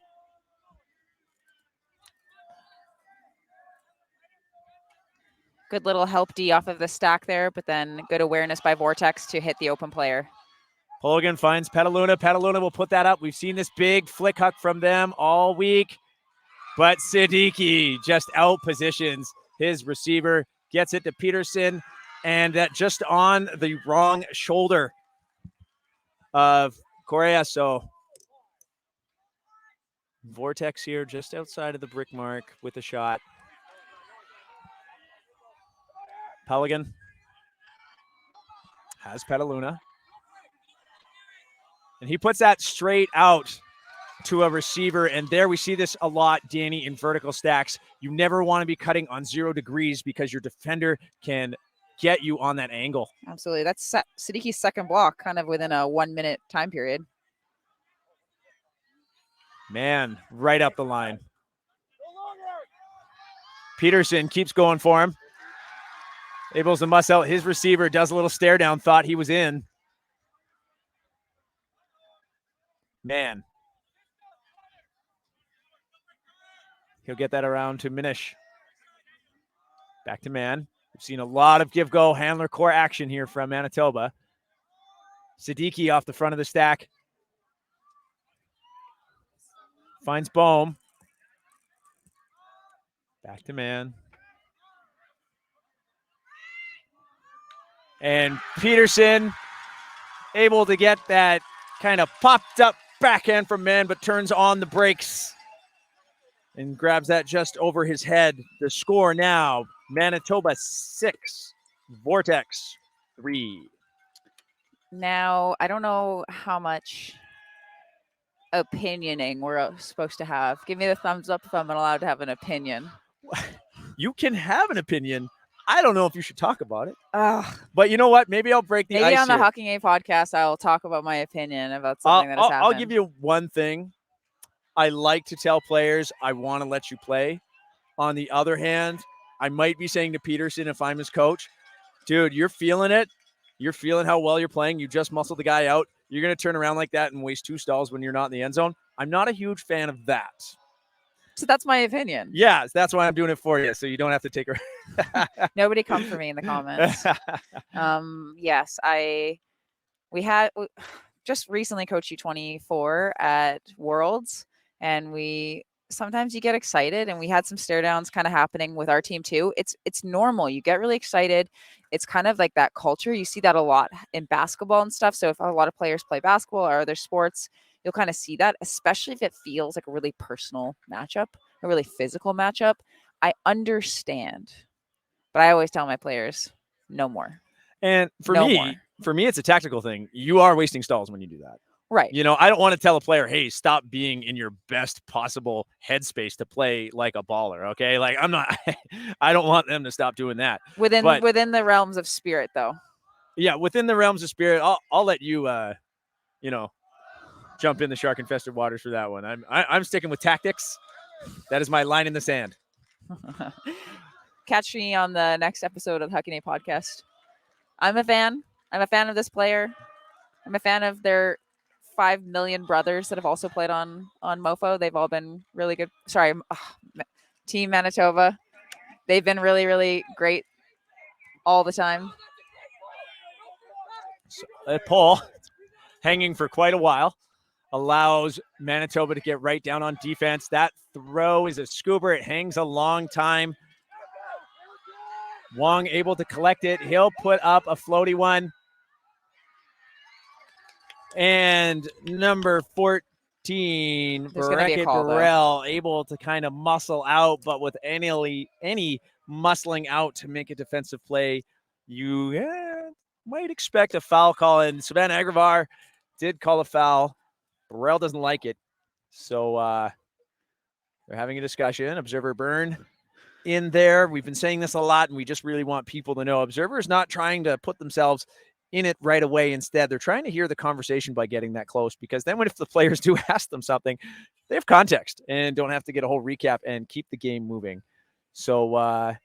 Good little help D off of the stack there, but then good awareness by Vortex to hit the open player. Hogan finds Petaluna. Petaluna will put that up. We've seen this big flick huck from them all week, but Siddiqui just out positions his receiver, gets it to Peterson, and that just on the wrong shoulder of Correa. So Vortex here just outside of the brick mark with a shot. Pelican has Petaluna. And he puts that straight out to a receiver. And there we see this a lot, Danny, in vertical stacks. You never want to be cutting on 0 degrees because your defender can get you on that angle. Absolutely. That's Siddiqui's second block kind of within a 1 minute time period. Man, right up the line. Peterson keeps going for him. Able to muss out his receiver, does a little stare down, thought he was in. Man. He'll get that around to Minish. Back to man. We've seen a lot of give-go handler core action here from Manitoba. Siddiqui off the front of the stack. Finds Bohm. Back to man. And Peterson able to get that kind of popped up backhand from man, but turns on the brakes and grabs that just over his head. The score now, Manitoba 6, Vortex 3. Now, I don't know how much opinioning we're supposed to have. Give me the thumbs up if I'm allowed to have an opinion. You can have an opinion. I don't know if you should talk about it. Ugh. But you know what? Maybe I'll break the ice Maybe on the here. Hucking A podcast, I'll talk about my opinion about something that has happened. I'll give you one thing. I like to tell players I want to let you play. On the other hand, I might be saying to Peterson, if I'm his coach, dude, you're feeling it. You're feeling how well you're playing. You just muscled the guy out. You're going to turn around like that and waste 2 stalls when you're not in the end zone. I'm not a huge fan of that. So that's my opinion. Yeah, that's why I'm doing it for you, so you don't have to take her. Nobody come for me in the comments. Yes, we had just recently coached U24 at Worlds, and sometimes you get excited, and we had some stare downs kind of happening with our team too. It's normal. You get really excited. It's kind of like that culture. You see that a lot in basketball and stuff. So if a lot of players play basketball or other sports, you'll kind of see that, especially if it feels like a really personal matchup, a really physical matchup. I understand, but I always tell my players, no more. And for me, it's a tactical thing. You are wasting stalls when you do that. Right. You know, I don't want to tell a player, hey, stop being in your best possible headspace to play like a baller. Okay. Like I don't want them to stop doing that. Within the realms of spirit though. Yeah. Within the realms of spirit, I'll let you, jump in the shark infested waters for that one. I'm sticking with tactics. That is my line in the sand. Catch me on the next episode of the Hucking A podcast. I'm a fan. I'm a fan of this player. I'm a fan of their 5 million brothers that have also played on MoFo. They've all been really good. Sorry, Team Manitoba. They've been really, really great all the time. Paul hanging for quite a while. Allows Manitoba to get right down on defense. That throw is a scooper. It hangs a long time. Wong able to collect it. He'll put up a floaty one. And number 14, There's gonna be a Berekett call, though. Burrell, able to kind of muscle out, but with any muscling out to make a defensive play, you might expect a foul call. And Savannah Agrivar did call a foul. Burrell doesn't like it. So they're having a discussion. Observer Byrne in there. We've been saying this a lot, and we just really want people to know Observer is not trying to put themselves in it right away. Instead, they're trying to hear the conversation by getting that close, because then if the players do ask them something, they have context and don't have to get a whole recap and keep the game moving. So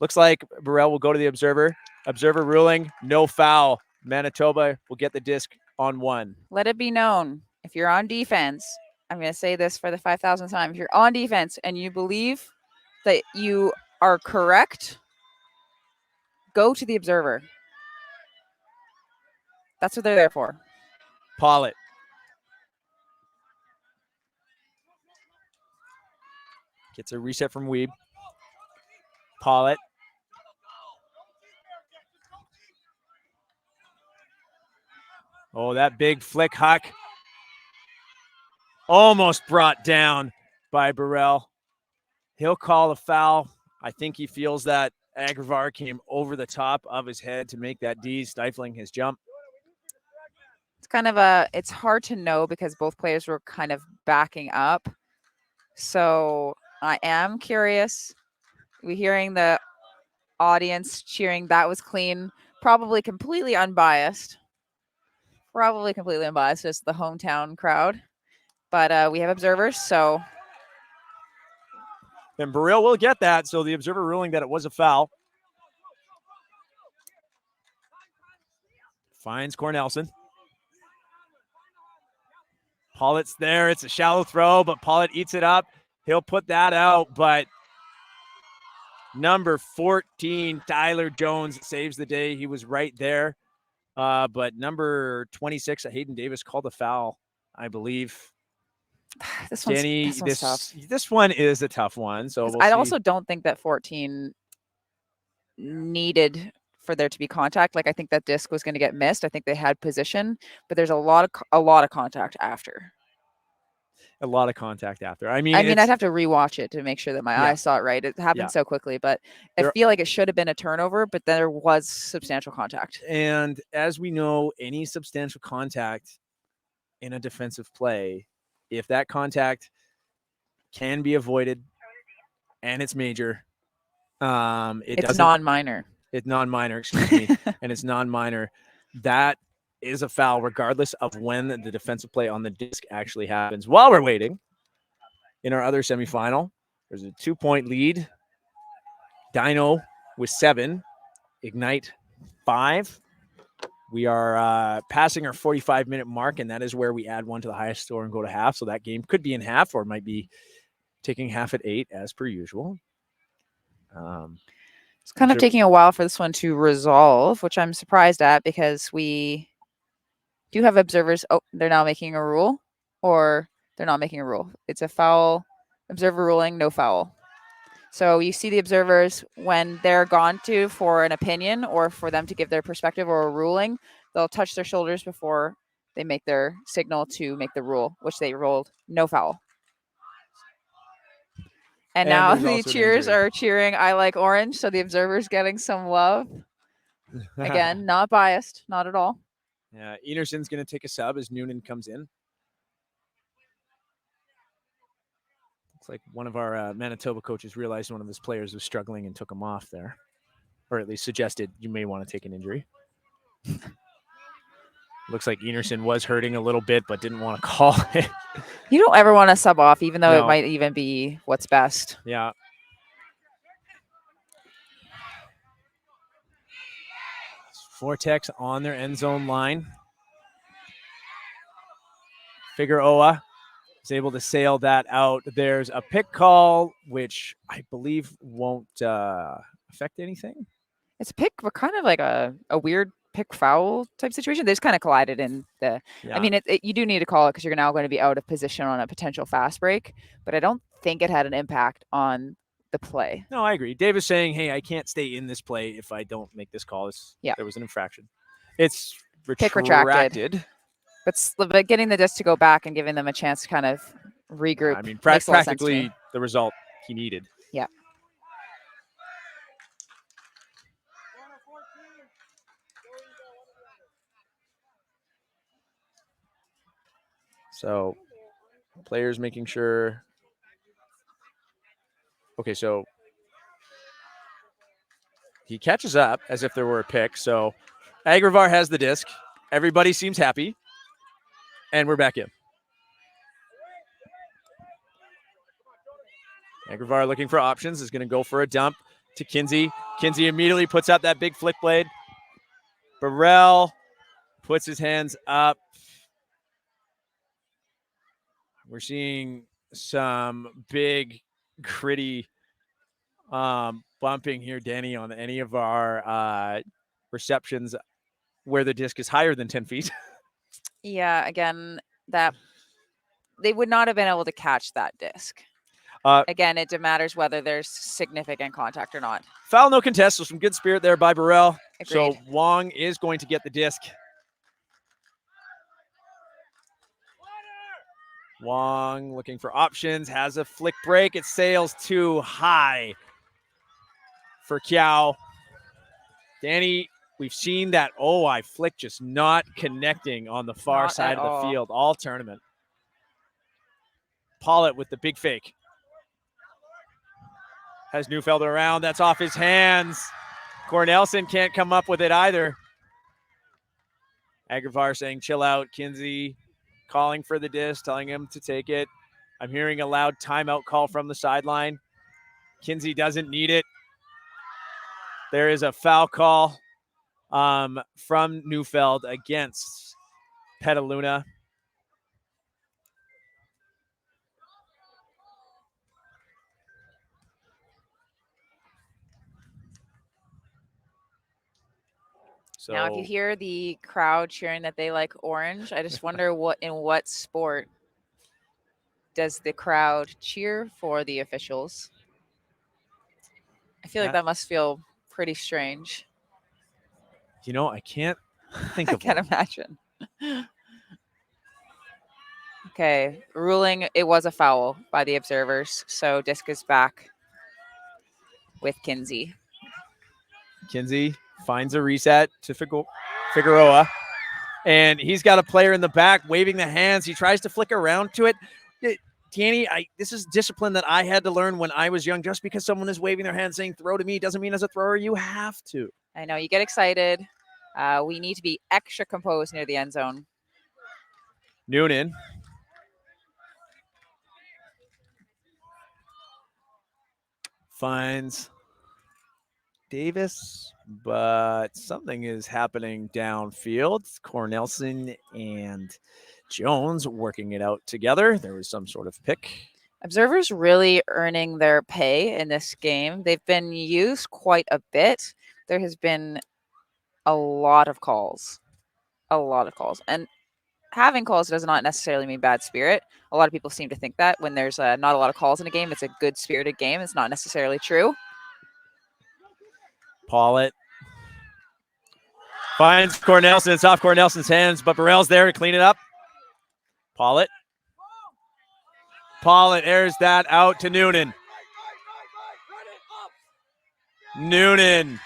looks like Burrell will go to the Observer. Observer ruling, no foul. Manitoba will get the disc on one. Let it be known, if you're on defense, I'm going to say this for the 5,000th time. If you're on defense and you believe that you are correct, go to the Observer. That's what they're there for. Pollitt. Gets a reset from Weeb. Pollitt. Oh, that big flick huck. Almost brought down by Burrell. He'll call a foul. I think he feels that Agrivar came over the top of his head to make that D, stifling his jump. It's hard to know because both players were kind of backing up. So I am curious. We're hearing the audience cheering, that was clean, probably completely unbiased. Just the hometown crowd. But we have observers, so. And Burrell will get that. So the Observer ruling that it was a foul. Finds Cornelson. Pollitt's there. It's a shallow throw, but Pollitt eats it up. He'll put that out, but number 14, Tyler Jones, saves the day. He was right there. But number 26, Hayden Davis, called a foul, I believe. This Danny, one's tough. This one is a tough one. So I also don't think that 14 needed for there to be contact. Like, I think that disc was going to get missed. I think they had position, but there's a lot of contact after. A lot of contact after. I mean, I'd have to rewatch it to make sure that my eyes saw it right. It happened so quickly, but I feel like it should have been a turnover, but there was substantial contact. And as we know, any substantial contact in a defensive play, if that contact can be avoided and it's major, it's non-minor. It's non-minor, excuse me, and it's non-minor. That is a foul, regardless of when the defensive play on the disc actually happens. While we're waiting, in our other semifinal, there's a 2-point lead. Dino with 7, Ignite 5. We are passing our 45-minute mark, and that is where we add one to the highest score and go to half. So that game could be in half, or it might be taking half at 8, as per usual. It's kind of taking a while for this one to resolve, which I'm surprised at, because we do have observers. Oh, they're now making a rule, or they're not making a rule. It's a foul. Observer ruling, no foul. So you see the observers when they're gone to for an opinion or for them to give their perspective or a ruling, they'll touch their shoulders before they make their signal to make the rule, which they rolled no foul. And now the cheers are cheering I like orange, so the observer's getting some love. Again, not biased, not at all. Yeah, Enerson's going to take a sub as Noonan comes in. Looks like one of our Manitoba coaches realized one of his players was struggling and took him off there. Or at least suggested you may want to take an injury. Looks like Enerson was hurting a little bit, but didn't want to call it. You don't ever want to sub off, even though it might even be what's best. Yeah. Vortex on their end zone line. Figueroa is able to sail that out. There's a pick call, which I believe won't affect anything. It's a pick, but kind of like a weird pick foul type situation. They just kind of collided in the. Yeah. I mean, you do need to call it because you're now going to be out of position on a potential fast break. But I don't think it had an impact on the play. No, I agree. Dave is saying, "Hey, I can't stay in this play if I don't make this call." There was an infraction. It's Pick retracted. But getting the disc to go back and giving them a chance to kind of regroup. I mean, makes a lot of sense to practically me. the result he needed. Yeah. So, players making sure. Okay, so he catches up as if there were a pick. So, Agrivar has the disc. Everybody seems happy. And we're back in. Agrivar looking for options, is going to go for a dump to Kinsey. Kinsey immediately puts out that big flick blade. Burrell puts his hands up. We're seeing some big, gritty bumping here, Danny, on any of our receptions where the disc is higher than 10 feet. Yeah, again, that they would not have been able to catch that disc. Again, it matters whether there's significant contact or not. Foul, no contest, so some good spirit there by Burrell. Agreed. So Wong is going to get the disc. Wong looking for options, has a flick break. It sails too high for Kiao. Danny, we've seen that OI flick just not connecting on the far side of the field all tournament. Pollitt with the big fake. Has Neufeld around. That's off his hands. Cornelsen can't come up with it either. Agrivar saying, chill out. Kinsey calling for the disc, telling him to take it. I'm hearing a loud timeout call from the sideline. Kinsey doesn't need it. There is a foul call from Neufeld against Petaluna. So, now, if you hear the crowd cheering that they like orange, I just wonder in what sport does the crowd cheer for the officials? I feel like that must feel pretty strange. You know, I can't think of I can't imagine. Okay, ruling it was a foul by the observers, so disc is back with Kinsey. Kinsey finds a reset to Figueroa, and he's got a player in the back waving the hands. He tries to flick around to it. Danny, this is discipline that I had to learn when I was young. Just because someone is waving their hand saying throw to me doesn't mean as a thrower you have to. I know, you get excited. We need to be extra composed near the end zone. Noonan. Finds Davis, but something is happening downfield. Cornelsen and Jones working it out together. There was some sort of pick. Observers really earning their pay in this game. They've been used quite a bit. There has been a lot of calls. And having calls does not necessarily mean bad spirit. A lot of people seem to think that when there's not a lot of calls in a game, it's a good-spirited game. It's not necessarily true. Pollitt finds Cornelsen. It's off Cornelsen's hands, but Burrell's there to clean it up. Pollitt airs that out to Noonan. Noonan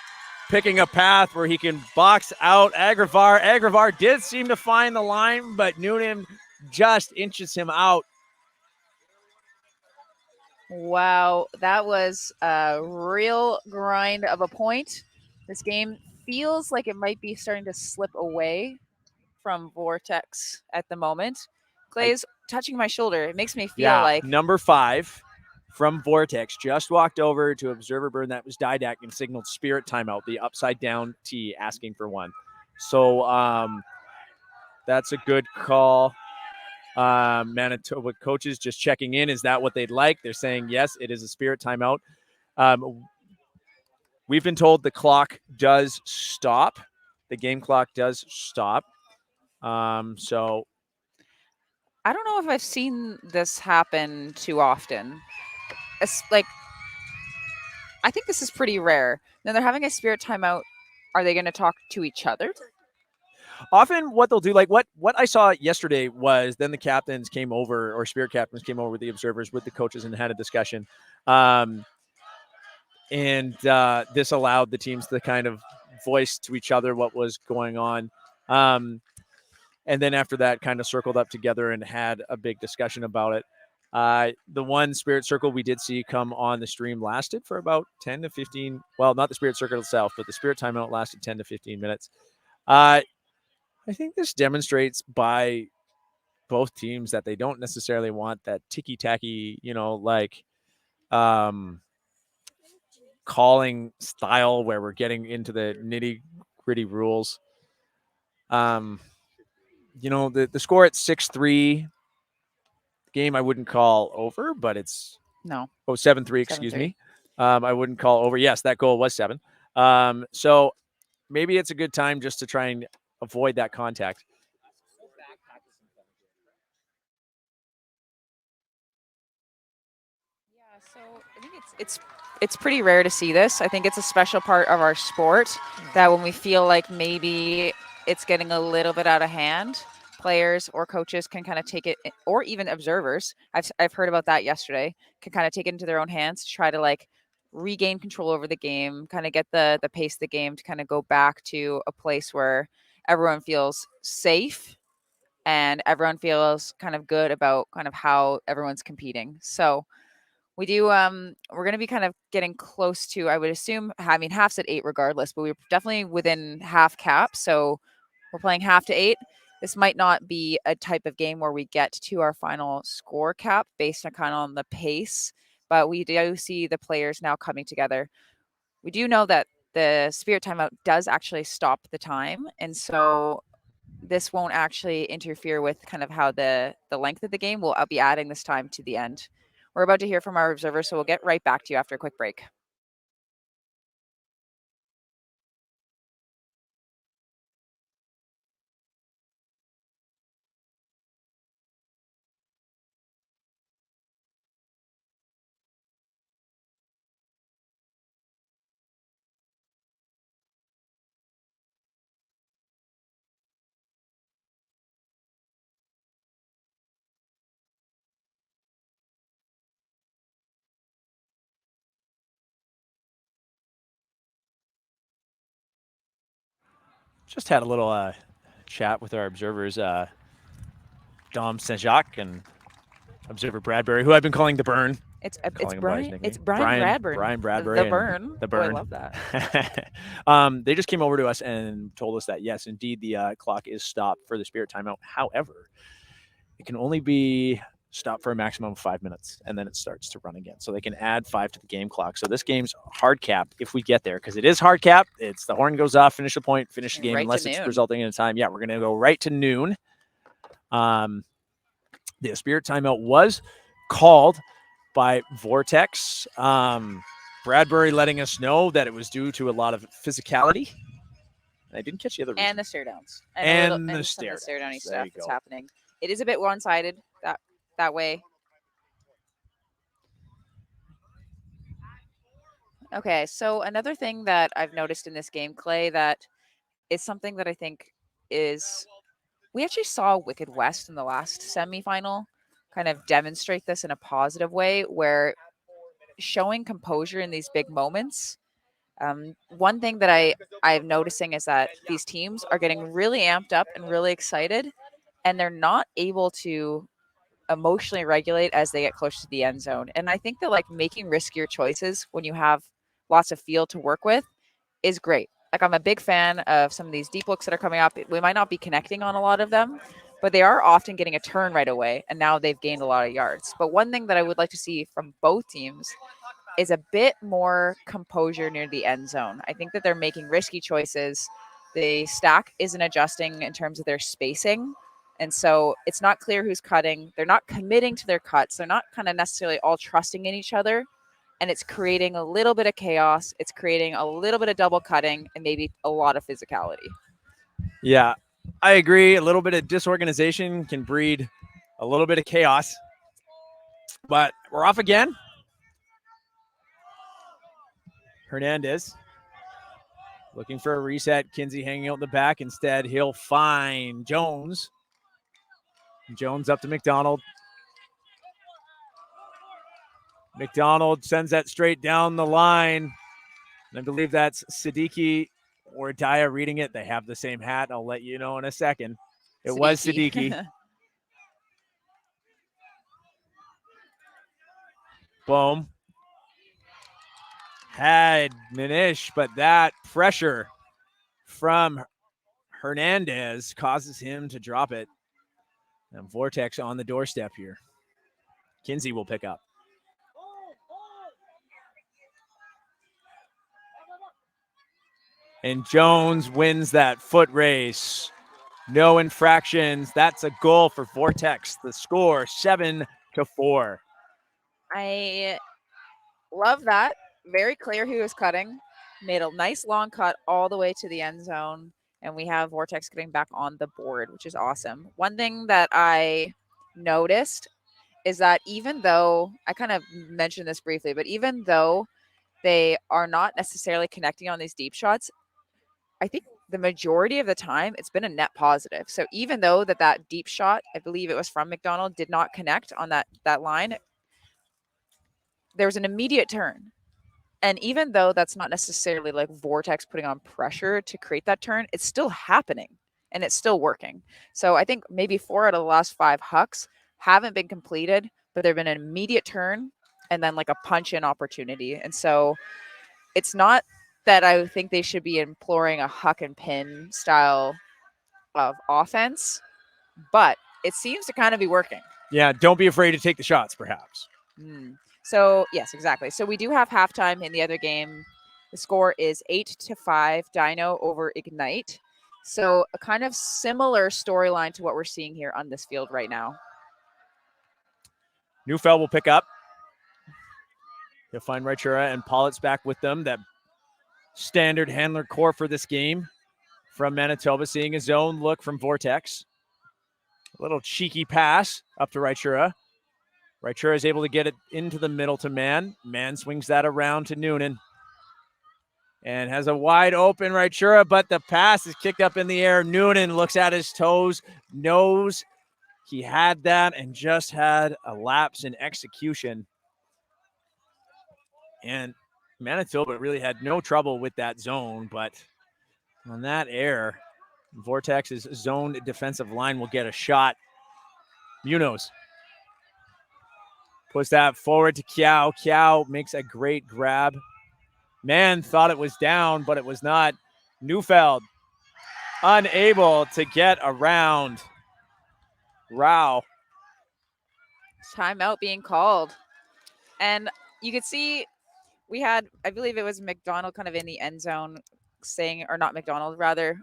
picking a path where he can box out Agrivar. Agrivar did seem to find the line, but Noonan just inches him out. Wow, that was a real grind of a point. This game feels like it might be starting to slip away from Vortex at the moment. Clay's touching my shoulder. It makes me feel like number 5 from Vortex just walked over to Observer Burn. That was Didac and signaled spirit timeout, the upside down T asking for one. So that's a good call. Manitoba coaches just checking in. Is that what they'd like? They're saying, yes, it is a spirit timeout. We've been told the clock does stop the game clock does stop. So I don't know if I've seen this happen too often. Like, I think this is pretty rare. Then they're having a spirit timeout. Are they going to talk to each other? often what they'll do, like what I saw yesterday was then the captains came over, or spirit captains came over with the observers, with the coaches, and had a discussion. And this allowed the teams to kind of voice to each other what was going on. And then after that, kind of circled up together and had a big discussion about it. The one spirit circle we did see come on the stream lasted for about 10 to 15. Well, not the spirit circle itself, but the spirit timeout lasted 10 to 15 minutes. I think this demonstrates by both teams that they don't necessarily want that ticky-tacky, like calling style where we're getting into the nitty-gritty rules. The score at 6-3 game I wouldn't call over, but it's No. 7-3, excuse 7-3. me. I wouldn't call over. Yes, that goal was 7. So maybe it's a good time just to try and avoid that contact. Yeah, so I think it's pretty rare to see this. I think it's a special part of our sport that when we feel like maybe it's getting a little bit out of hand, players or coaches can kind of take it, or even observers. I've heard about that yesterday. Can kind of take it into their own hands to try to like regain control over the game, kind of get the pace of the game to kind of go back to a place where everyone feels safe and everyone feels kind of good about kind of how everyone's competing. So we do we're going to be kind of getting close to, I would assume, I mean, half's at 8 regardless, but we're definitely within half cap. So we're playing half to 8. This might not be a type of game where we get to our final score cap based on kind of on the pace, but we do see the players now coming together. We do know that the spirit timeout does actually stop the time, and so this won't actually interfere with kind of how the length of the game. I'll be adding this time to the end. We're about to hear from our observer, so we'll get right back to you after a quick break. Just had a little chat with our observers, Dom Saint-Jacques and observer Bradbury, who I've been calling the Burn. It's Calling him by his Brian. nickname. It's Brian Bradburn. Brian Bradbury. The Burn. The Oh, I Burn. love that. They just came over to us and told us that, yes, indeed, the clock is stopped for the spirit timeout. However, it can only be stopped for a maximum of 5 minutes, and then it starts to run again. So they can add 5 to the game clock. So this game's hard capped if we get there, because it is hard capped. It's the horn goes off, finish the point, finish the game, Right unless to it's noon. resulting in a time. Yeah, we're going to go right to noon. The spirit timeout was called by Vortex. Bradbury letting us know that it was due to a lot of physicality. I didn't catch the other reason. And the stare downs. And the some of the stare downy downs. There stuff you that's go. happening. It is a bit one-sided that way. Okay, so another thing that I've noticed in this game, Clay, that is something that I think is, we actually saw Wicked West in the last semifinal kind of demonstrate this in a positive way, where showing composure in these big moments. One thing that I'm noticing is that these teams are getting really amped up and really excited, and they're not able to emotionally regulate as they get close to the end zone. And I think that like making riskier choices when you have lots of field to work with is great. Like, I'm a big fan of some of these deep looks that are coming up. We might not be connecting on a lot of them, but they are often getting a turn right away, and now they've gained a lot of yards. But one thing that I would like to see from both teams is a bit more composure near the end zone. I think that they're making risky choices. The stack isn't adjusting in terms of their spacing. And so it's not clear who's cutting. They're not committing to their cuts. They're not kind of necessarily all trusting in each other. And it's creating a little bit of chaos. It's creating a little bit of double cutting and maybe a lot of physicality. Yeah, I agree. A little bit of disorganization can breed a little bit of chaos. But we're off again. Hernandez looking for a reset. Kinsey hanging out in the back. Instead, he'll find Jones. Jones up to McDonald. McDonald sends that straight down the line. And I believe that's Siddiqui or Daya reading it. They have the same hat. I'll let you know in a second. It was Siddiqui. Boom. Had Manish, but that pressure from Hernandez causes him to drop it. And Vortex on the doorstep here. Kinsey will pick up. And Jones wins that foot race. No infractions. That's a goal for Vortex. The score 7-4. I love that. Very clear who was cutting. Made a nice long cut all the way to the end zone. And we have Vortex getting back on the board, which is awesome. One thing that I noticed is that even though I kind of mentioned this briefly, but even though they are not necessarily connecting on these deep shots, I think the majority of the time it's been a net positive. So even though that deep shot, I believe it was from McDonald, did not connect on that line, there was an immediate turn. And even though that's not necessarily like Vortex putting on pressure to create that turn, it's still happening and it's still working. So I think maybe 4 out of the last 5 hucks haven't been completed, but there've been an immediate turn and then like a punch in opportunity. And so it's not that I think they should be imploring a huck and pin style of offense, but it seems to kind of be working. Yeah, don't be afraid to take the shots, perhaps. So, yes, exactly. So we do have halftime in the other game. The score is 8-5, Dino over Ignite. So a kind of similar storyline to what we're seeing here on this field right now. Neufeld will pick up. He'll find Reichura and Pollitt's back with them. That standard handler core for this game from Manitoba, seeing a zone look from Vortex. A little cheeky pass up to Reichura. Reichura is able to get it into the middle to Mann. Mann swings that around to Noonan. And has a wide open Reichura, but the pass is kicked up in the air. Noonan looks at his toes, knows he had that, and just had a lapse in execution. And Manitoba really had no trouble with that zone, but on that air, Vortex's zone defensive line will get a shot. Munoz puts that forward to Kiao. Kiao makes a great grab. Man thought it was down, but it was not. Neufeld unable to get around Rao. Timeout being called. And you could see we had, I believe it was McDonald kind of in the end zone saying, or not McDonald, rather,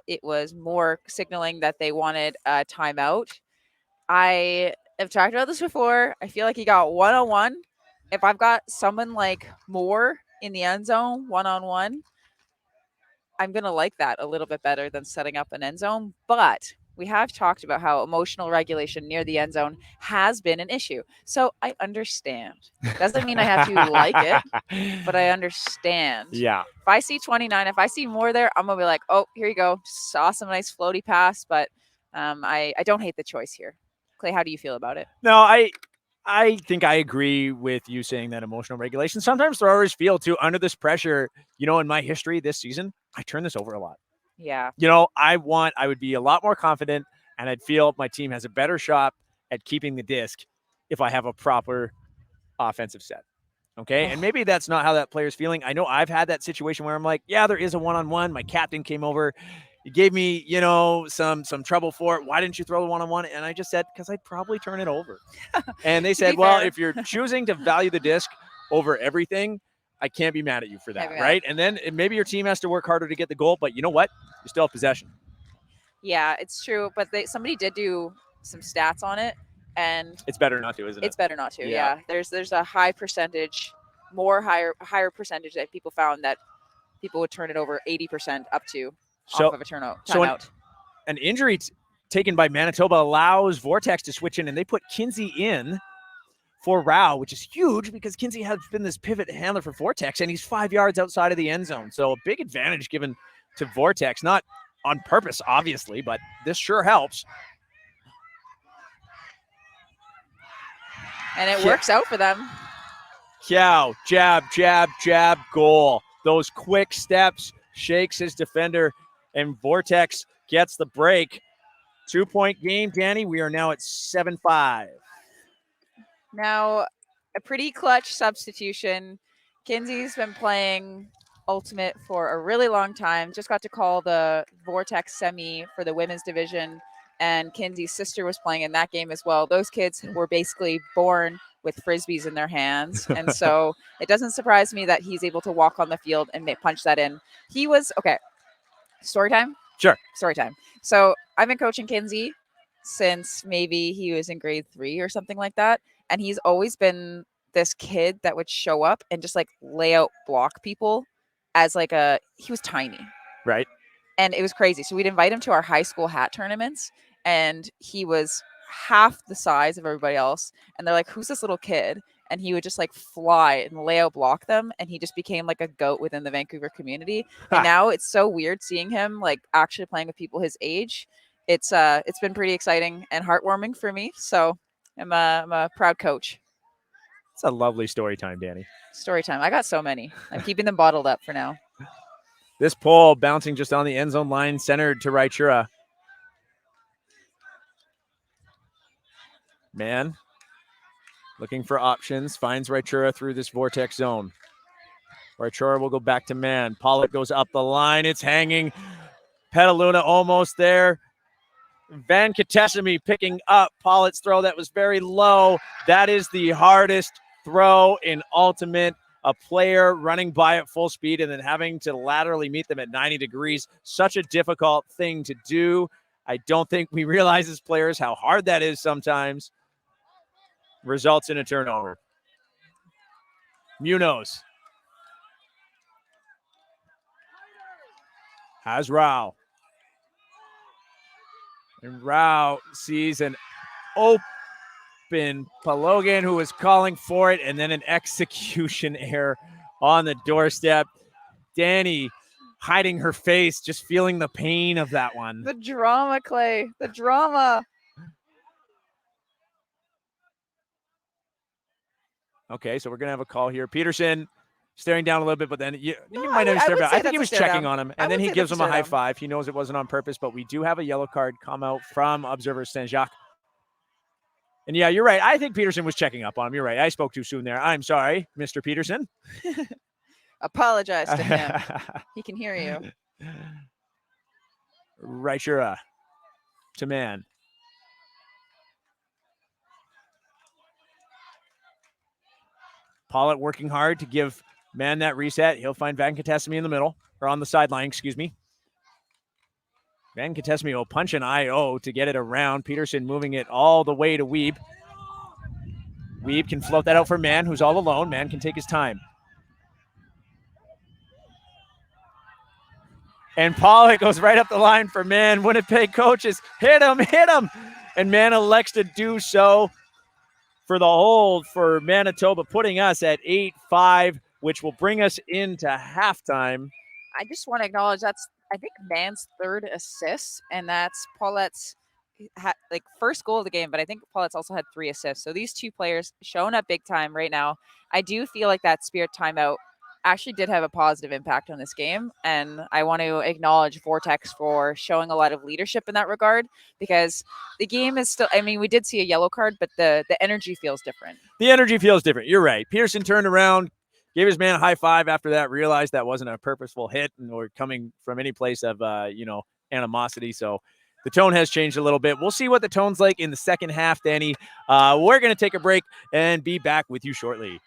it was more signaling that they wanted a timeout. I have talked about this before. I feel like he got one-on-one. If I've got someone like Moore in the end zone, one-on-one, I'm going to like that a little bit better than setting up an end zone. But we have talked about how emotional regulation near the end zone has been an issue. So I understand. Doesn't mean I have to like it, but I understand. Yeah. If I see 29, if I see more there, I'm going to be like, oh, here you go. Saw some nice floaty pass, but I don't hate the choice here. Clay, how do you feel about it? No, I think I agree with you saying that emotional regulation. Sometimes throwers feel too under this pressure. You know, in my history this season, I turn this over a lot. Yeah. You know, I would be a lot more confident and I'd feel my team has a better shot at keeping the disc if I have a proper offensive set. Okay. And maybe that's not how that player's feeling. I know I've had that situation where I'm like, yeah, there is a one-on-one. My captain came over. He gave me, you know, some trouble for it. Why didn't you throw the one-on-one? And I just said, because I'd probably turn it over. And they said, well, if you're choosing to value the disc over everything, I can't be mad at you for that, right? And then maybe your team has to work harder to get the goal, but you know what? You still have possession. Yeah, it's true. But somebody did do some stats on it, and it's better not to, isn't it? It's better not to. Yeah. There's a high percentage, higher percentage that people found that people would turn it over 80% up to off of a timeout. An injury taken by Manitoba allows Vortex to switch in, and they put Kinsey in for Rao, which is huge because Kinsey has been this pivot handler for Vortex, and he's 5 yards outside of the end zone. So a big advantage given to Vortex, not on purpose, obviously, but this sure helps. And it works out for them. Kiao, jab, jab, jab, goal. Those quick steps, shakes his defender, and Vortex gets the break. 2-point game, Danny. We are now at 7-5. Now, a pretty clutch substitution. Kinsey's been playing Ultimate for a really long time. Just got to call the Vortex semi for the women's division, and Kinsey's sister was playing in that game as well. Those kids were basically born with Frisbees in their hands, and so it doesn't surprise me that he's able to walk on the field and punch that in. He was, okay, story time? Sure. Story time. So I've been coaching Kinsey since maybe he was in grade 3 or something like that. And he's always been this kid that would show up and just like lay out block people as like he was tiny. Right. And it was crazy. So we'd invite him to our high school hat tournaments, and he was half the size of everybody else. And they're like, who's this little kid? And he would just like fly and lay out block them. And he just became like a goat within the Vancouver community. And now it's so weird seeing him like actually playing with people his age. It's been pretty exciting and heartwarming for me. So I'm a proud coach. It's a lovely story time, Danny. Story time. I got so many. I'm keeping them bottled up for now. This pole bouncing just on the end zone line, centered to Raichura. Man, looking for options, finds Raichura through this Vortex zone. Raichura will go back to man. Pollock goes up the line. It's hanging. Petaluna almost there. Van Katesemy picking up Pollock's throw that was very low. That is the hardest throw in Ultimate. A player running by at full speed and then having to laterally meet them at 90 degrees. Such a difficult thing to do. I don't think we realize as players how hard that is sometimes. Results in a turnover. Munoz has Rao. And Rao sees an open Palogan who was calling for it, and then an execution error on the doorstep. Danny hiding her face, just feeling the pain of that one. The drama, Clay. The drama. Okay, so we're going to have a call here. Peterson staring down a little bit, but then you might understand. I think he was checking on him, and then he gives him a high five. He knows it wasn't on purpose, but we do have a yellow card come out from observer Saint-Jacques. And yeah, you're right. I think Peterson was checking up on him. You're right. I spoke too soon there. I'm sorry, Mr. Peterson. Apologize to him. He can hear you. Raichura to man. Pollitt working hard to give man that reset. He'll find Van Katesemy in the middle, or on the sideline, excuse me. Van Katesemy will punch an IO to get it around. Peterson moving it all the way to Weeb. Weeb can float that out for Man, who's all alone. Man can take his time. And Pollock goes right up the line for Man. Winnipeg coaches, hit him, hit him. And Man elects to do so for the hold for Manitoba, putting us at 8-5, which will bring us into halftime. I just want to acknowledge that's, I think, Man's third assist, and that's Paulette's first goal of the game, but I think Paulette's also had 3 assists. So these two players showing up big time right now. I do feel like that Spirit timeout actually did have a positive impact on this game, and I want to acknowledge Vortex for showing a lot of leadership in that regard, because the game is still, I mean, we did see a yellow card, but the energy feels different. The energy feels different. You're right. Pearson turned around, gave his man a high five after that, realized that wasn't a purposeful hit and or coming from any place of, animosity. So the tone has changed a little bit. We'll see what the tone's like in the second half, Danny. We're going to take a break and be back with you shortly.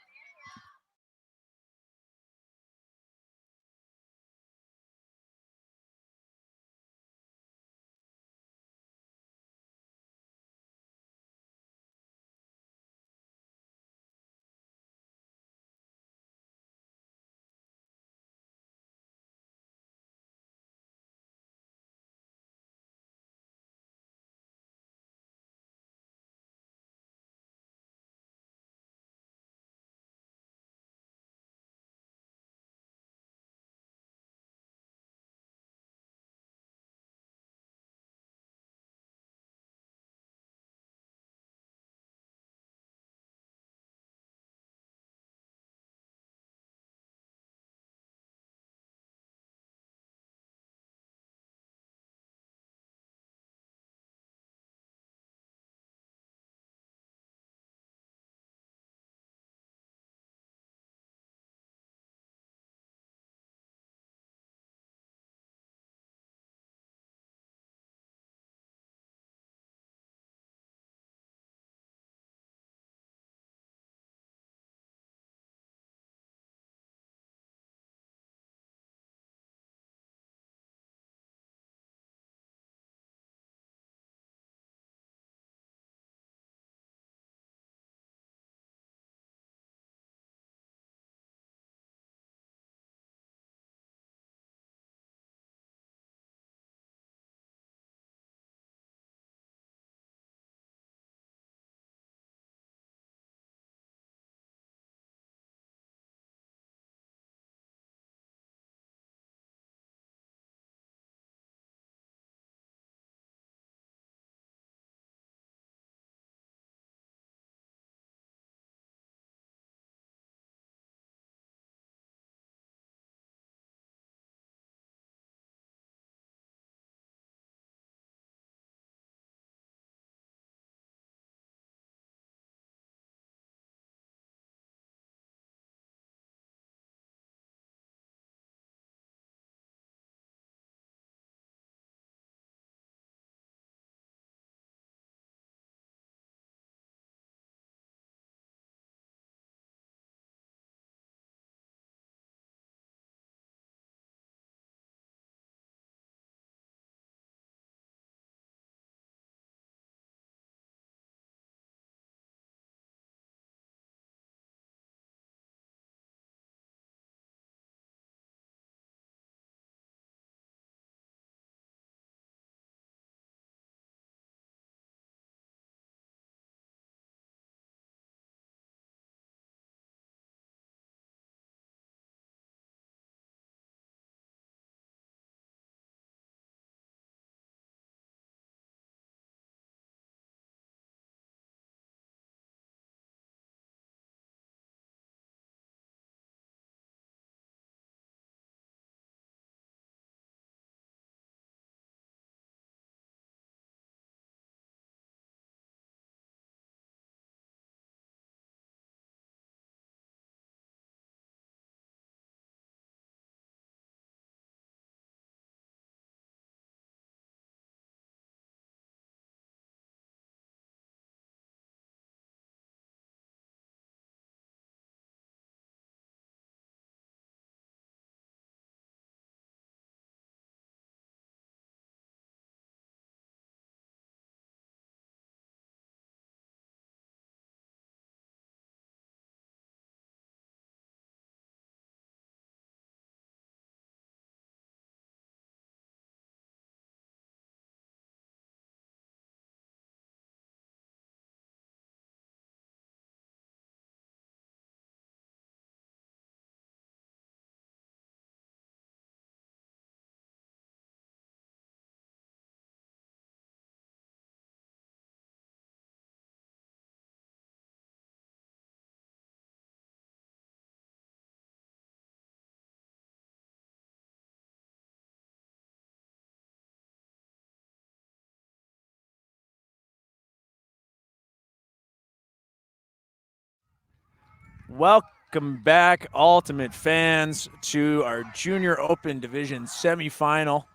Welcome back, Ultimate fans, to our Junior Open Division semifinal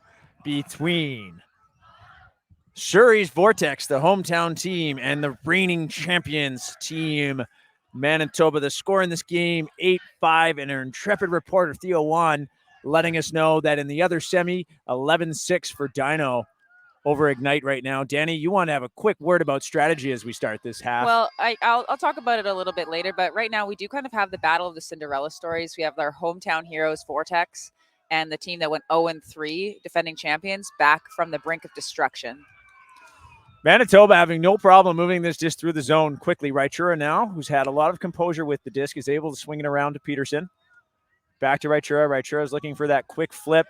between Surrey's Vortex, the hometown team, and the reigning champions team, Manitoba. The score in this game, 8-5, and our intrepid reporter, Theo Wan, letting us know that in the other semi, 11-6 for Dino over Ignite right now. Danny, you want to have a quick word about strategy as we start this half? Well, I'll talk about it a little bit later, but right now we do kind of have the battle of the Cinderella stories. We have our hometown heroes, Vortex, and the team that went 0-3, defending champions, back from the brink of destruction. Manitoba having no problem moving this disc through the zone quickly. Raichura now, who's had a lot of composure with the disc, is able to swing it around to Peterson. Back to Raichura. Raichura is looking for that quick flip.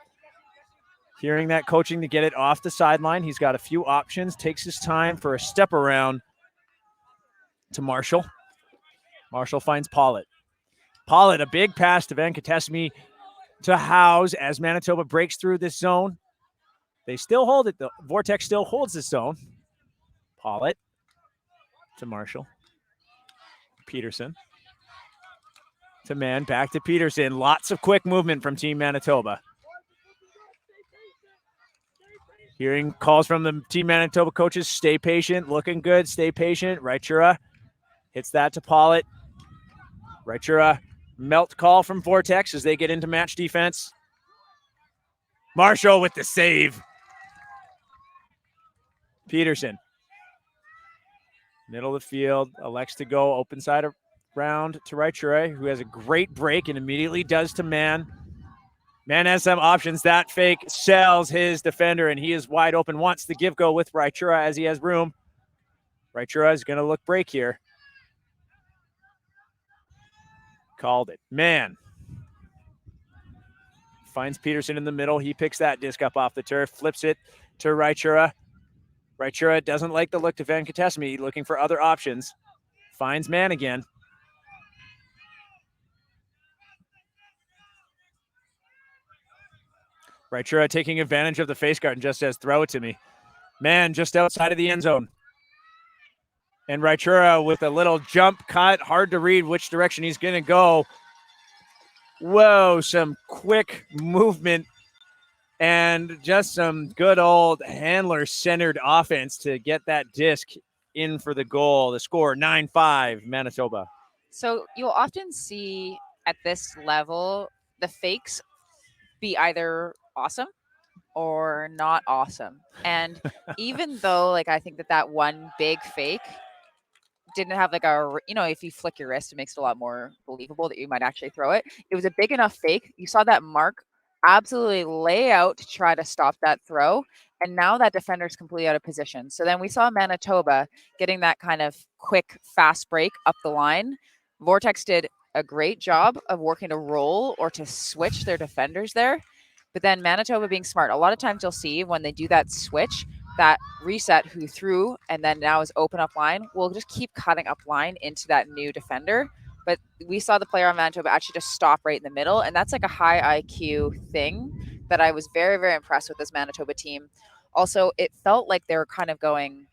Hearing that coaching to get it off the sideline. He's got a few options. Takes his time for a step around to Marshall. Marshall finds Pollitt. Pollitt, a big pass to Venkatesamy to Howes as Manitoba breaks through this zone. They still hold it, though. Vortex still holds this zone. Pollitt to Marshall. Peterson to Mann, back to Peterson. Lots of quick movement from Team Manitoba. Hearing calls from the Team Manitoba coaches, stay patient, looking good, stay patient. Raichura hits that to Pollitt. Raichura, melt call from Vortex as they get into match defense. Marshall with the save. Peterson. Middle of the field, elects to go open side around to Raichura, who has a great break and immediately does to Mann. Mann has some options. That fake sells his defender, and he is wide open. Wants the give go with Raichura as he has room. Raichura is going to look break here. Called it. Mann finds Peterson in the middle. He picks that disc up off the turf, flips it to Raichura. Raichura doesn't like the look to Venkatesamy, looking for other options. Finds Mann again. Raichura taking advantage of the face guard and just says, throw it to me. Mann just outside of the end zone. And Raichura with a little jump cut, hard to read which direction he's going to go. Whoa, some quick movement and just some good old handler-centered offense to get that disc in for the goal. The score, 9-5, Manitoba. So you'll often see at this level the fakes be either awesome or not awesome. And even though, like, I think that one big fake didn't have like a, if you flick your wrist, it makes it a lot more believable that you might actually throw it. It was a big enough fake. You saw that Mark absolutely lay out to try to stop that throw. And now that defender is completely out of position. So then we saw Manitoba getting that kind of quick, fast break up the line. Vortex did a great job of working to roll or to switch their defenders there. But then Manitoba being smart. A lot of times you'll see when they do that switch, that reset who threw and then now is open up line will just keep cutting up line into that new defender. But we saw the player on Manitoba actually just stop right in the middle. And that's like a high IQ thing that I was very, very impressed with this Manitoba team. Also, it felt like they were kind of going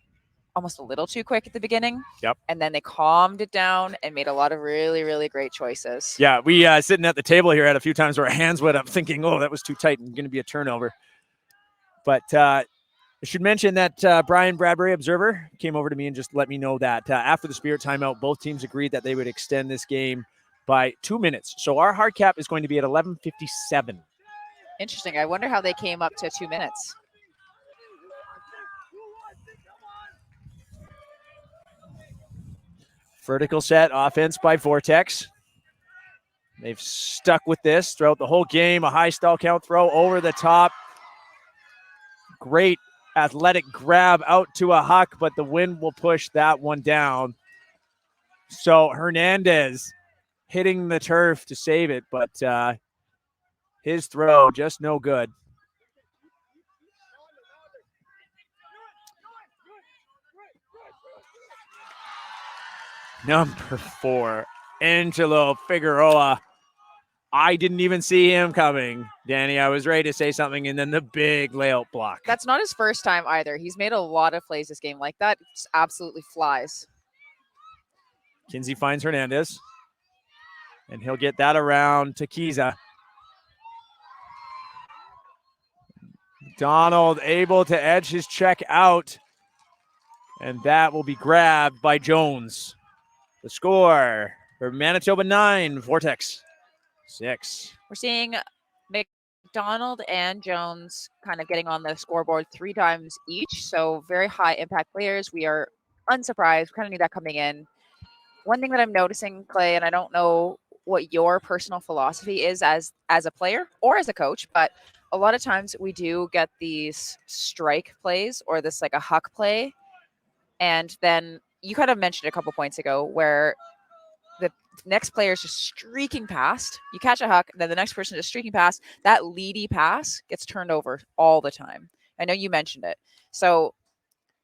almost a little too quick at the beginning. Yep. And then they calmed it down and made a lot of really, really great choices. Yeah, we sitting at the table here had a few times where our hands went up thinking, oh, that was too tight and going to be a turnover. But I should mention that Brian Bradbury, Observer, came over to me and just let me know that after the Spirit timeout, both teams agreed that they would extend this game by 2 minutes. So our hard cap is going to be at 11:57. Interesting. I wonder how they came up to 2 minutes. Vertical set offense by Vortex. They've stuck with this throughout the whole game. A high stall count throw over the top. Great athletic grab out to a huck, but the wind will push that one down. So Hernandez hitting the turf to save it, but his throw just no good. Number 4, Angelo Figueroa. I didn't even see him coming, Danny. I was ready to say something, and then the big layout block. That's not his first time either. He's made a lot of plays this game like that. It just absolutely flies. Kinsey finds Hernandez. And he'll get that around to Kiza. Donald able to edge his check out. And that will be grabbed by Jones. The score for Manitoba 9, Vortex 6. We're seeing McDonald and Jones kind of getting on the scoreboard 3 times each. So very high impact players. We are unsurprised. We kind of knew that coming in. One thing that I'm noticing, Clay, and I don't know what your personal philosophy is as a player or as a coach, but a lot of times we do get these strike plays or this like a huck play. And then you kind of mentioned a couple points ago where the next player is just streaking past. You catch a huck, then the next person is streaking past. That leady pass gets turned over all the time. I know you mentioned it. So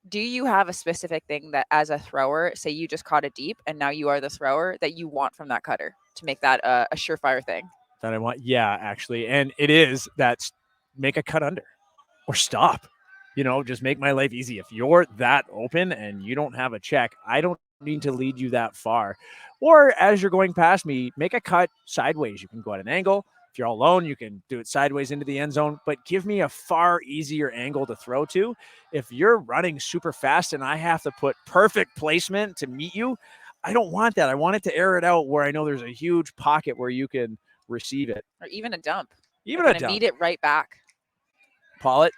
do you have a specific thing that as a thrower, say you just caught it deep and now you are the thrower, that you want from that cutter to make that a surefire thing? That I want, yeah, actually. And it is that make a cut under or stop. Just make my life easy. If you're that open and you don't have a check, I don't need to lead you that far. Or as you're going past me, make a cut sideways. You can go at an angle. If you're all alone, you can do it sideways into the end zone, but give me a far easier angle to throw to. If you're running super fast and I have to put perfect placement to meet you, I don't want that. I want it to air it out where I know there's a huge pocket where you can receive it. Or even a dump. Even a dump. Meet it right back. Pollitt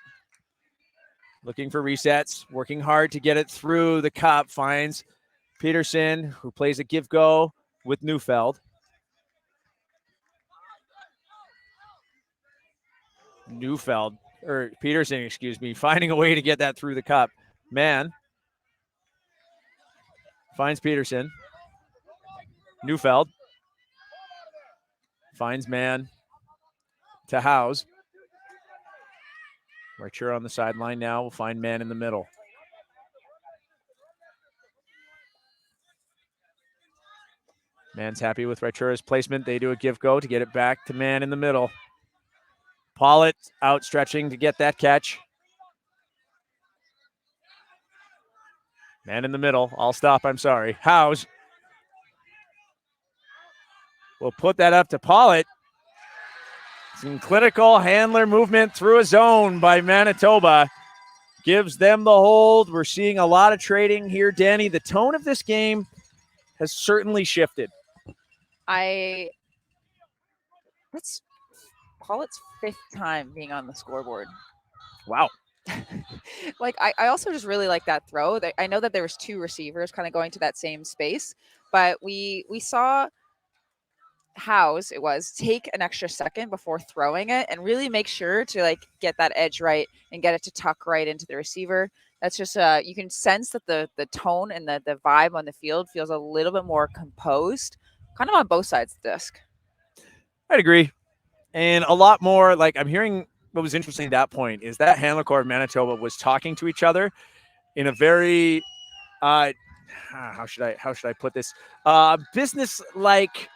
looking for resets, working hard to get it through the cup, finds Peterson, who plays a give-go with Neufeld. Peterson, finding a way to get that through the cup. Mann finds Peterson. Neufeld finds Mann to House. Archer on the sideline now. We'll find Mann in the middle. Mann's happy with Raichura's placement. They do a give-go to get it back to Mann in the middle. Pollitt outstretching to get that catch. Mann in the middle. I'll stop. I'm sorry. Howes will put that up to Pollitt. Some clinical handler movement through a zone by Manitoba. Gives them the hold. We're seeing a lot of trading here. Danny, the tone of this game has certainly shifted. That's Pollitt's 5th time being on the scoreboard. Wow. I also just really like that throw. I know that there was 2 receivers kind of going to that same space, but we saw House take an extra second before throwing it and really make sure to get that edge right and get it to tuck right into the receiver. That's just you can sense that the tone and the vibe on the field feels a little bit more composed, kind of on both sides of the disc. I'd agree. And a lot more, I'm hearing what was interesting at that point is that handler core of Manitoba was talking to each other in a very how should I put this? Business-like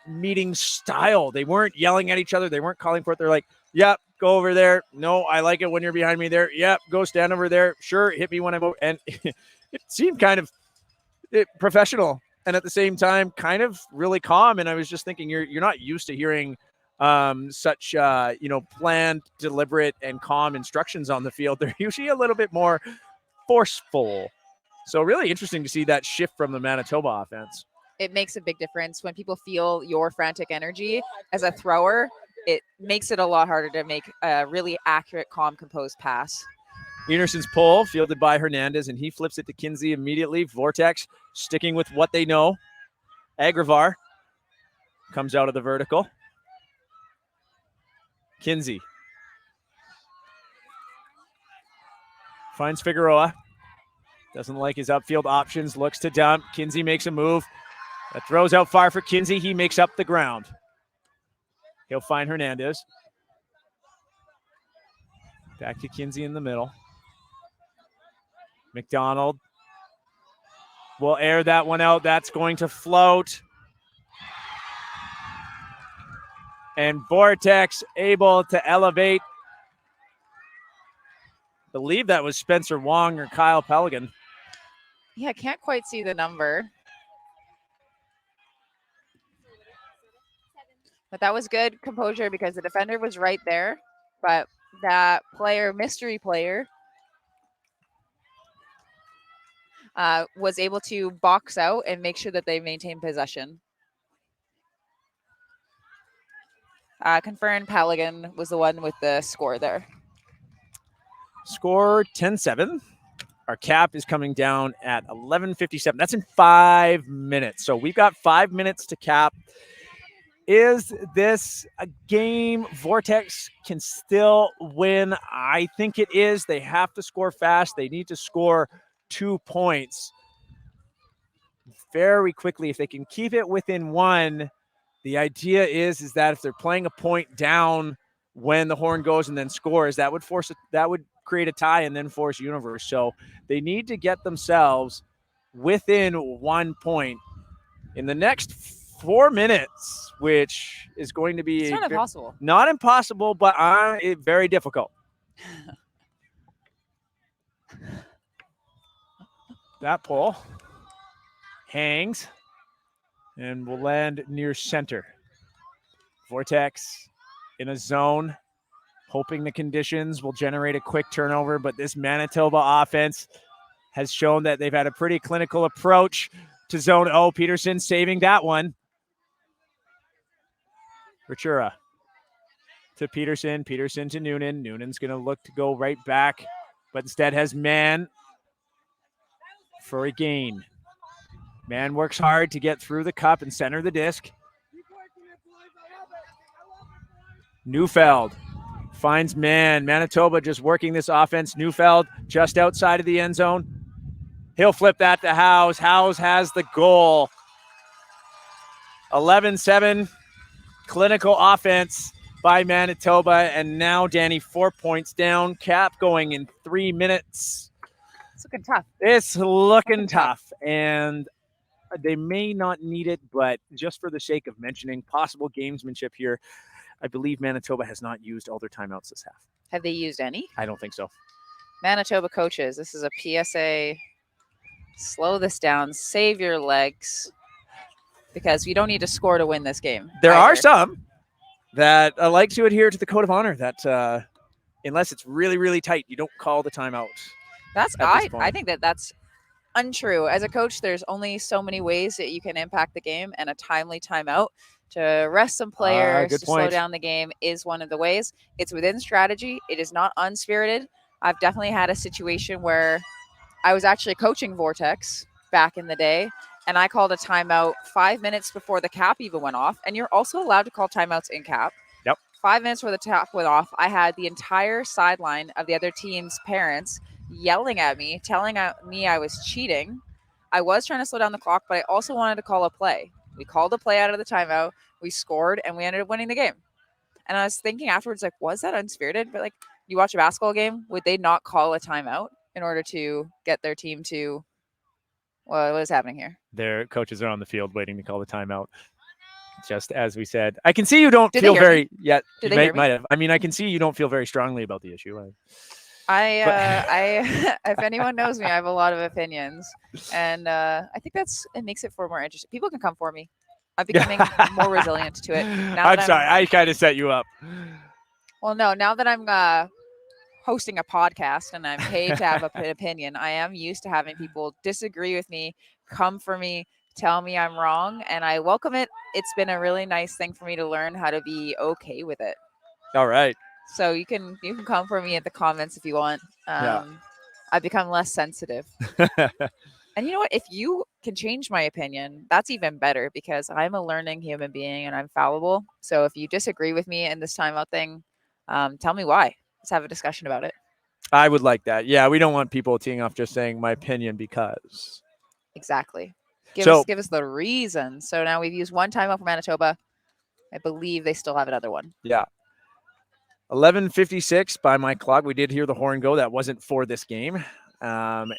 meeting style. They weren't yelling at each other. They weren't calling for it. They're like, yep, go over there. No, I like it when you're behind me there. Yep, go stand over there. Sure, hit me when I'm over. And it seemed kind of professional and at the same time kind of really calm. And I was just thinking, you're not used to hearing such planned, deliberate, and calm instructions on the field. They're usually a little bit more forceful. So really interesting to see that shift from the Manitoba offense. It makes a big difference when people feel your frantic energy as a thrower. It makes it a lot harder to make a really accurate, calm, composed pass. Enerson's pull fielded by Hernandez, and he flips it to Kinsey immediately. Vortex sticking with what they know. Agravar comes out of the vertical. Kinsey finds Figueroa. Doesn't like his upfield options. Looks to dump. Kinsey makes a move. That throws out far for Kinsey. He makes up the ground. He'll find Hernandez. Back to Kinsey in the middle. McDonald will air that one out. That's going to float. And Vortex able to elevate. I believe that was Spencer Wong or Kyle Pelican. Yeah, I can't quite see the number. But that was good composure because the defender was right there. But that player, mystery player, was able to box out and make sure that they maintain possession. Confirmed Pelican was the one with the score there. Score 10-7. Our cap is coming down at 11:57. That's in 5 minutes. So we've got 5 minutes to cap. Is this a game Vortex can still win? I think it is. They have to score fast. They need to score 2 points very quickly. If they can keep it within 1, the idea is that if they're playing a point down when the horn goes and then scores, that would create a tie and then force Universe. So they need to get themselves within 1 point in the next 4 minutes, which is going to be It's not impossible. Not impossible, but very difficult. That pull hangs and will land near center. Vortex in a zone, hoping the conditions will generate a quick turnover, but this Manitoba offense has shown that they've had a pretty clinical approach to zone O. Peterson saving that one. Richura to Peterson, Peterson to Noonan. Noonan's going to look to go right back, but instead has Mann for a gain. Mann works hard to get through the cup and center the disc. Neufeld finds Mann. Manitoba just working this offense. Neufeld just outside of the end zone. He'll flip that to Howes. Howes has the goal. 11-7 clinical offense by Manitoba. And now, Danny, 4 points down. Cap going in 3 minutes. It's looking tough. It's looking tough. And they may not need it, but just for the sake of mentioning possible gamesmanship here, I believe Manitoba has not used all their timeouts this half. Have they used any? I don't think so. Manitoba coaches, this is a PSA. Slow this down. Save your legs. Because you don't need to score to win this game. There either. are some that like to adhere to the code of honor that unless it's really, really tight, you don't call the timeout. I think that's untrue. As a coach, there's only so many ways that you can impact the game, and a timely timeout to rest some players, to slow down the game is one of the ways. It's within strategy. It is not unspirited. I've definitely had a situation where I was actually coaching Vortex back in the day, and I called a timeout 5 minutes before the cap even went off. And you're also allowed to call timeouts in cap. Yep. 5 minutes before the cap went off, I had the entire sideline of the other team's parents yelling at me, telling me I was cheating. I was trying to slow down the clock, but I also wanted to call a play. We called a play out of the timeout. We scored, and we ended up winning the game. And I was thinking afterwards, like, was that unspirited? But, like, you watch a basketball game, would they not call a timeout in order to get their team to – well, what is happening here? Their coaches are on the field waiting to call the timeout. Just as we said. I can see you don't Did feel they hear very – me? yeah, Did you they hear me? might have. I mean, I can see you don't feel very strongly about the issue. If anyone knows me, I have a lot of opinions, and I think it makes it for more interesting. People can come for me. I'm becoming more resilient to it. I'm sorry, I kind of set you up. Well, no, now that I'm hosting a podcast and I'm paid to have an opinion, I am used to having people disagree with me, come for me, tell me I'm wrong, and I welcome it. It's been a really nice thing for me to learn how to be okay with it. All right. So you can come for me at the comments if you want. Yeah. I've become less sensitive. And you know what? If you can change my opinion, that's even better because I'm a learning human being and I'm fallible. So if you disagree with me in this timeout thing, tell me why. Let's have a discussion about it. I would like that. Yeah, we don't want people teeing off just saying my opinion because. Exactly. Give us the reason. So now we've used one timeout for Manitoba. I believe they still have another one. Yeah. 11:56 by my clock. We did hear the horn go. That wasn't for this game. And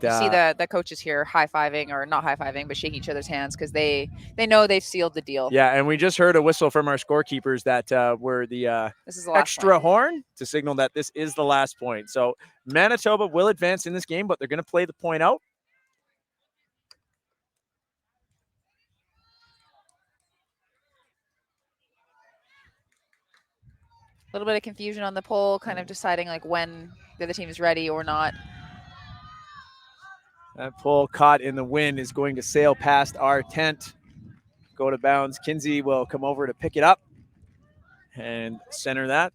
you see the coaches here high-fiving, or not high-fiving, but shaking each other's hands because they know they've sealed the deal. Yeah, and we just heard a whistle from our scorekeepers that were the this is the last extra point. horn to signal that this is the last point. So Manitoba will advance in this game, but they're going to play the point out. little bit of confusion on the poll, kind of deciding like when the other team is ready or not. That pull caught in the wind is going to sail past our tent, go to bounds. Kinsey will come over to pick it up and center that.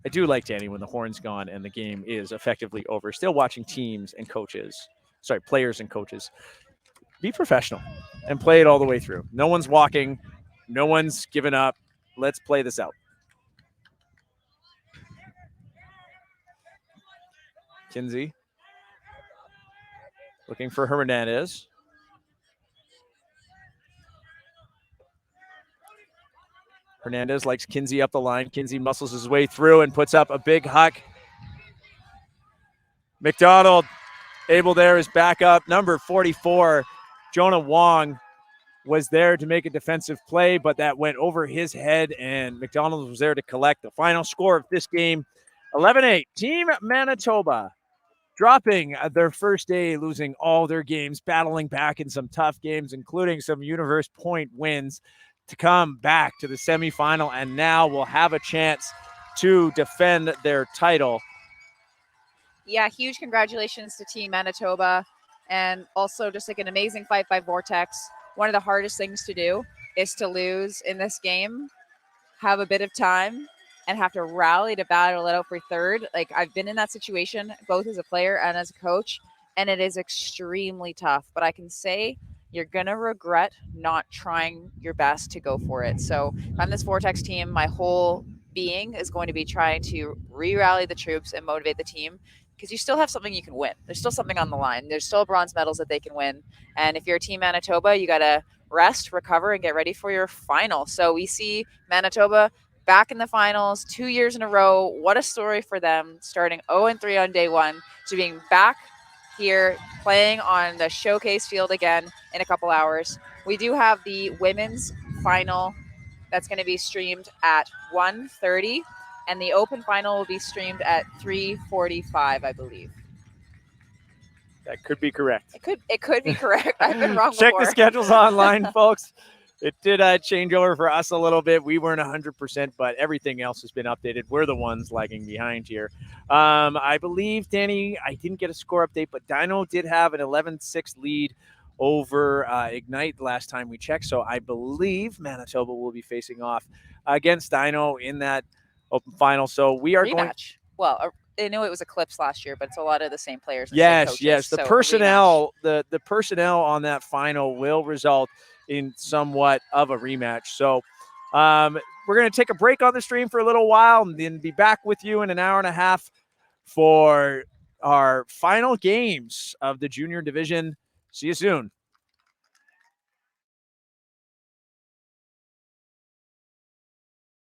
I do like, Danny, when the horn's gone and the game is effectively over. Still watching players and coaches. Be professional and play it all the way through. No one's walking. No one's giving up. Let's play this out. Kinsey looking for Hernandez. Hernandez likes Kinsey up the line. Kinsey muscles his way through and puts up a big huck. McDonald able there is back up. Number 44, Jonah Wong, was there to make a defensive play, but that went over his head, and McDonald was there to collect. The final score of this game, 11-8. Team Manitoba dropping their first day, losing all their games, battling back in some tough games, including some universe point wins, to come back to the semifinal, and now will have a chance to defend their title. Yeah, huge congratulations to Team Manitoba, and also just like an amazing fight by Vortex. One of the hardest things to do is to lose in this game, have a bit of time, and have to rally to battle it out for third. Like, I've been in that situation both as a player and as a coach, and it is extremely tough. But I can say you're going to regret not trying your best to go for it. So if I'm this Vortex team, my whole being is going to be trying to re-rally the troops and motivate the team, because you still have something you can win. There's still something on the line. There's still bronze medals that they can win. And if you're Team Manitoba, you got to rest, recover, and get ready for your final. So we see Manitoba back in the finals 2 years in a row. What a story for them, starting 0-3 on day one to being back here playing on the showcase field again in a couple hours. We do have the women's final that's going to be streamed at 1:30, and the open final will be streamed at 3:45, I believe. That could be correct. It could be correct. I've been wrong Check before. the schedules online, folks. It did change over for us a little bit. We weren't 100%, but everything else has been updated. We're the ones lagging behind here. I believe, Danny, I didn't get a score update, but Dino did have an 11-6 lead over Ignite last time we checked. So I believe Manitoba will be facing off against Dino in that open final. So we are going. Well, I know it was Eclipse last year, but it's a lot of the same players. And Yes, same coaches, yes. The so personnel, the personnel on that final will result in somewhat of a rematch. So we're going to take a break on the stream for a little while and then be back with you in an hour and a half for our final games of the junior division. See you soon.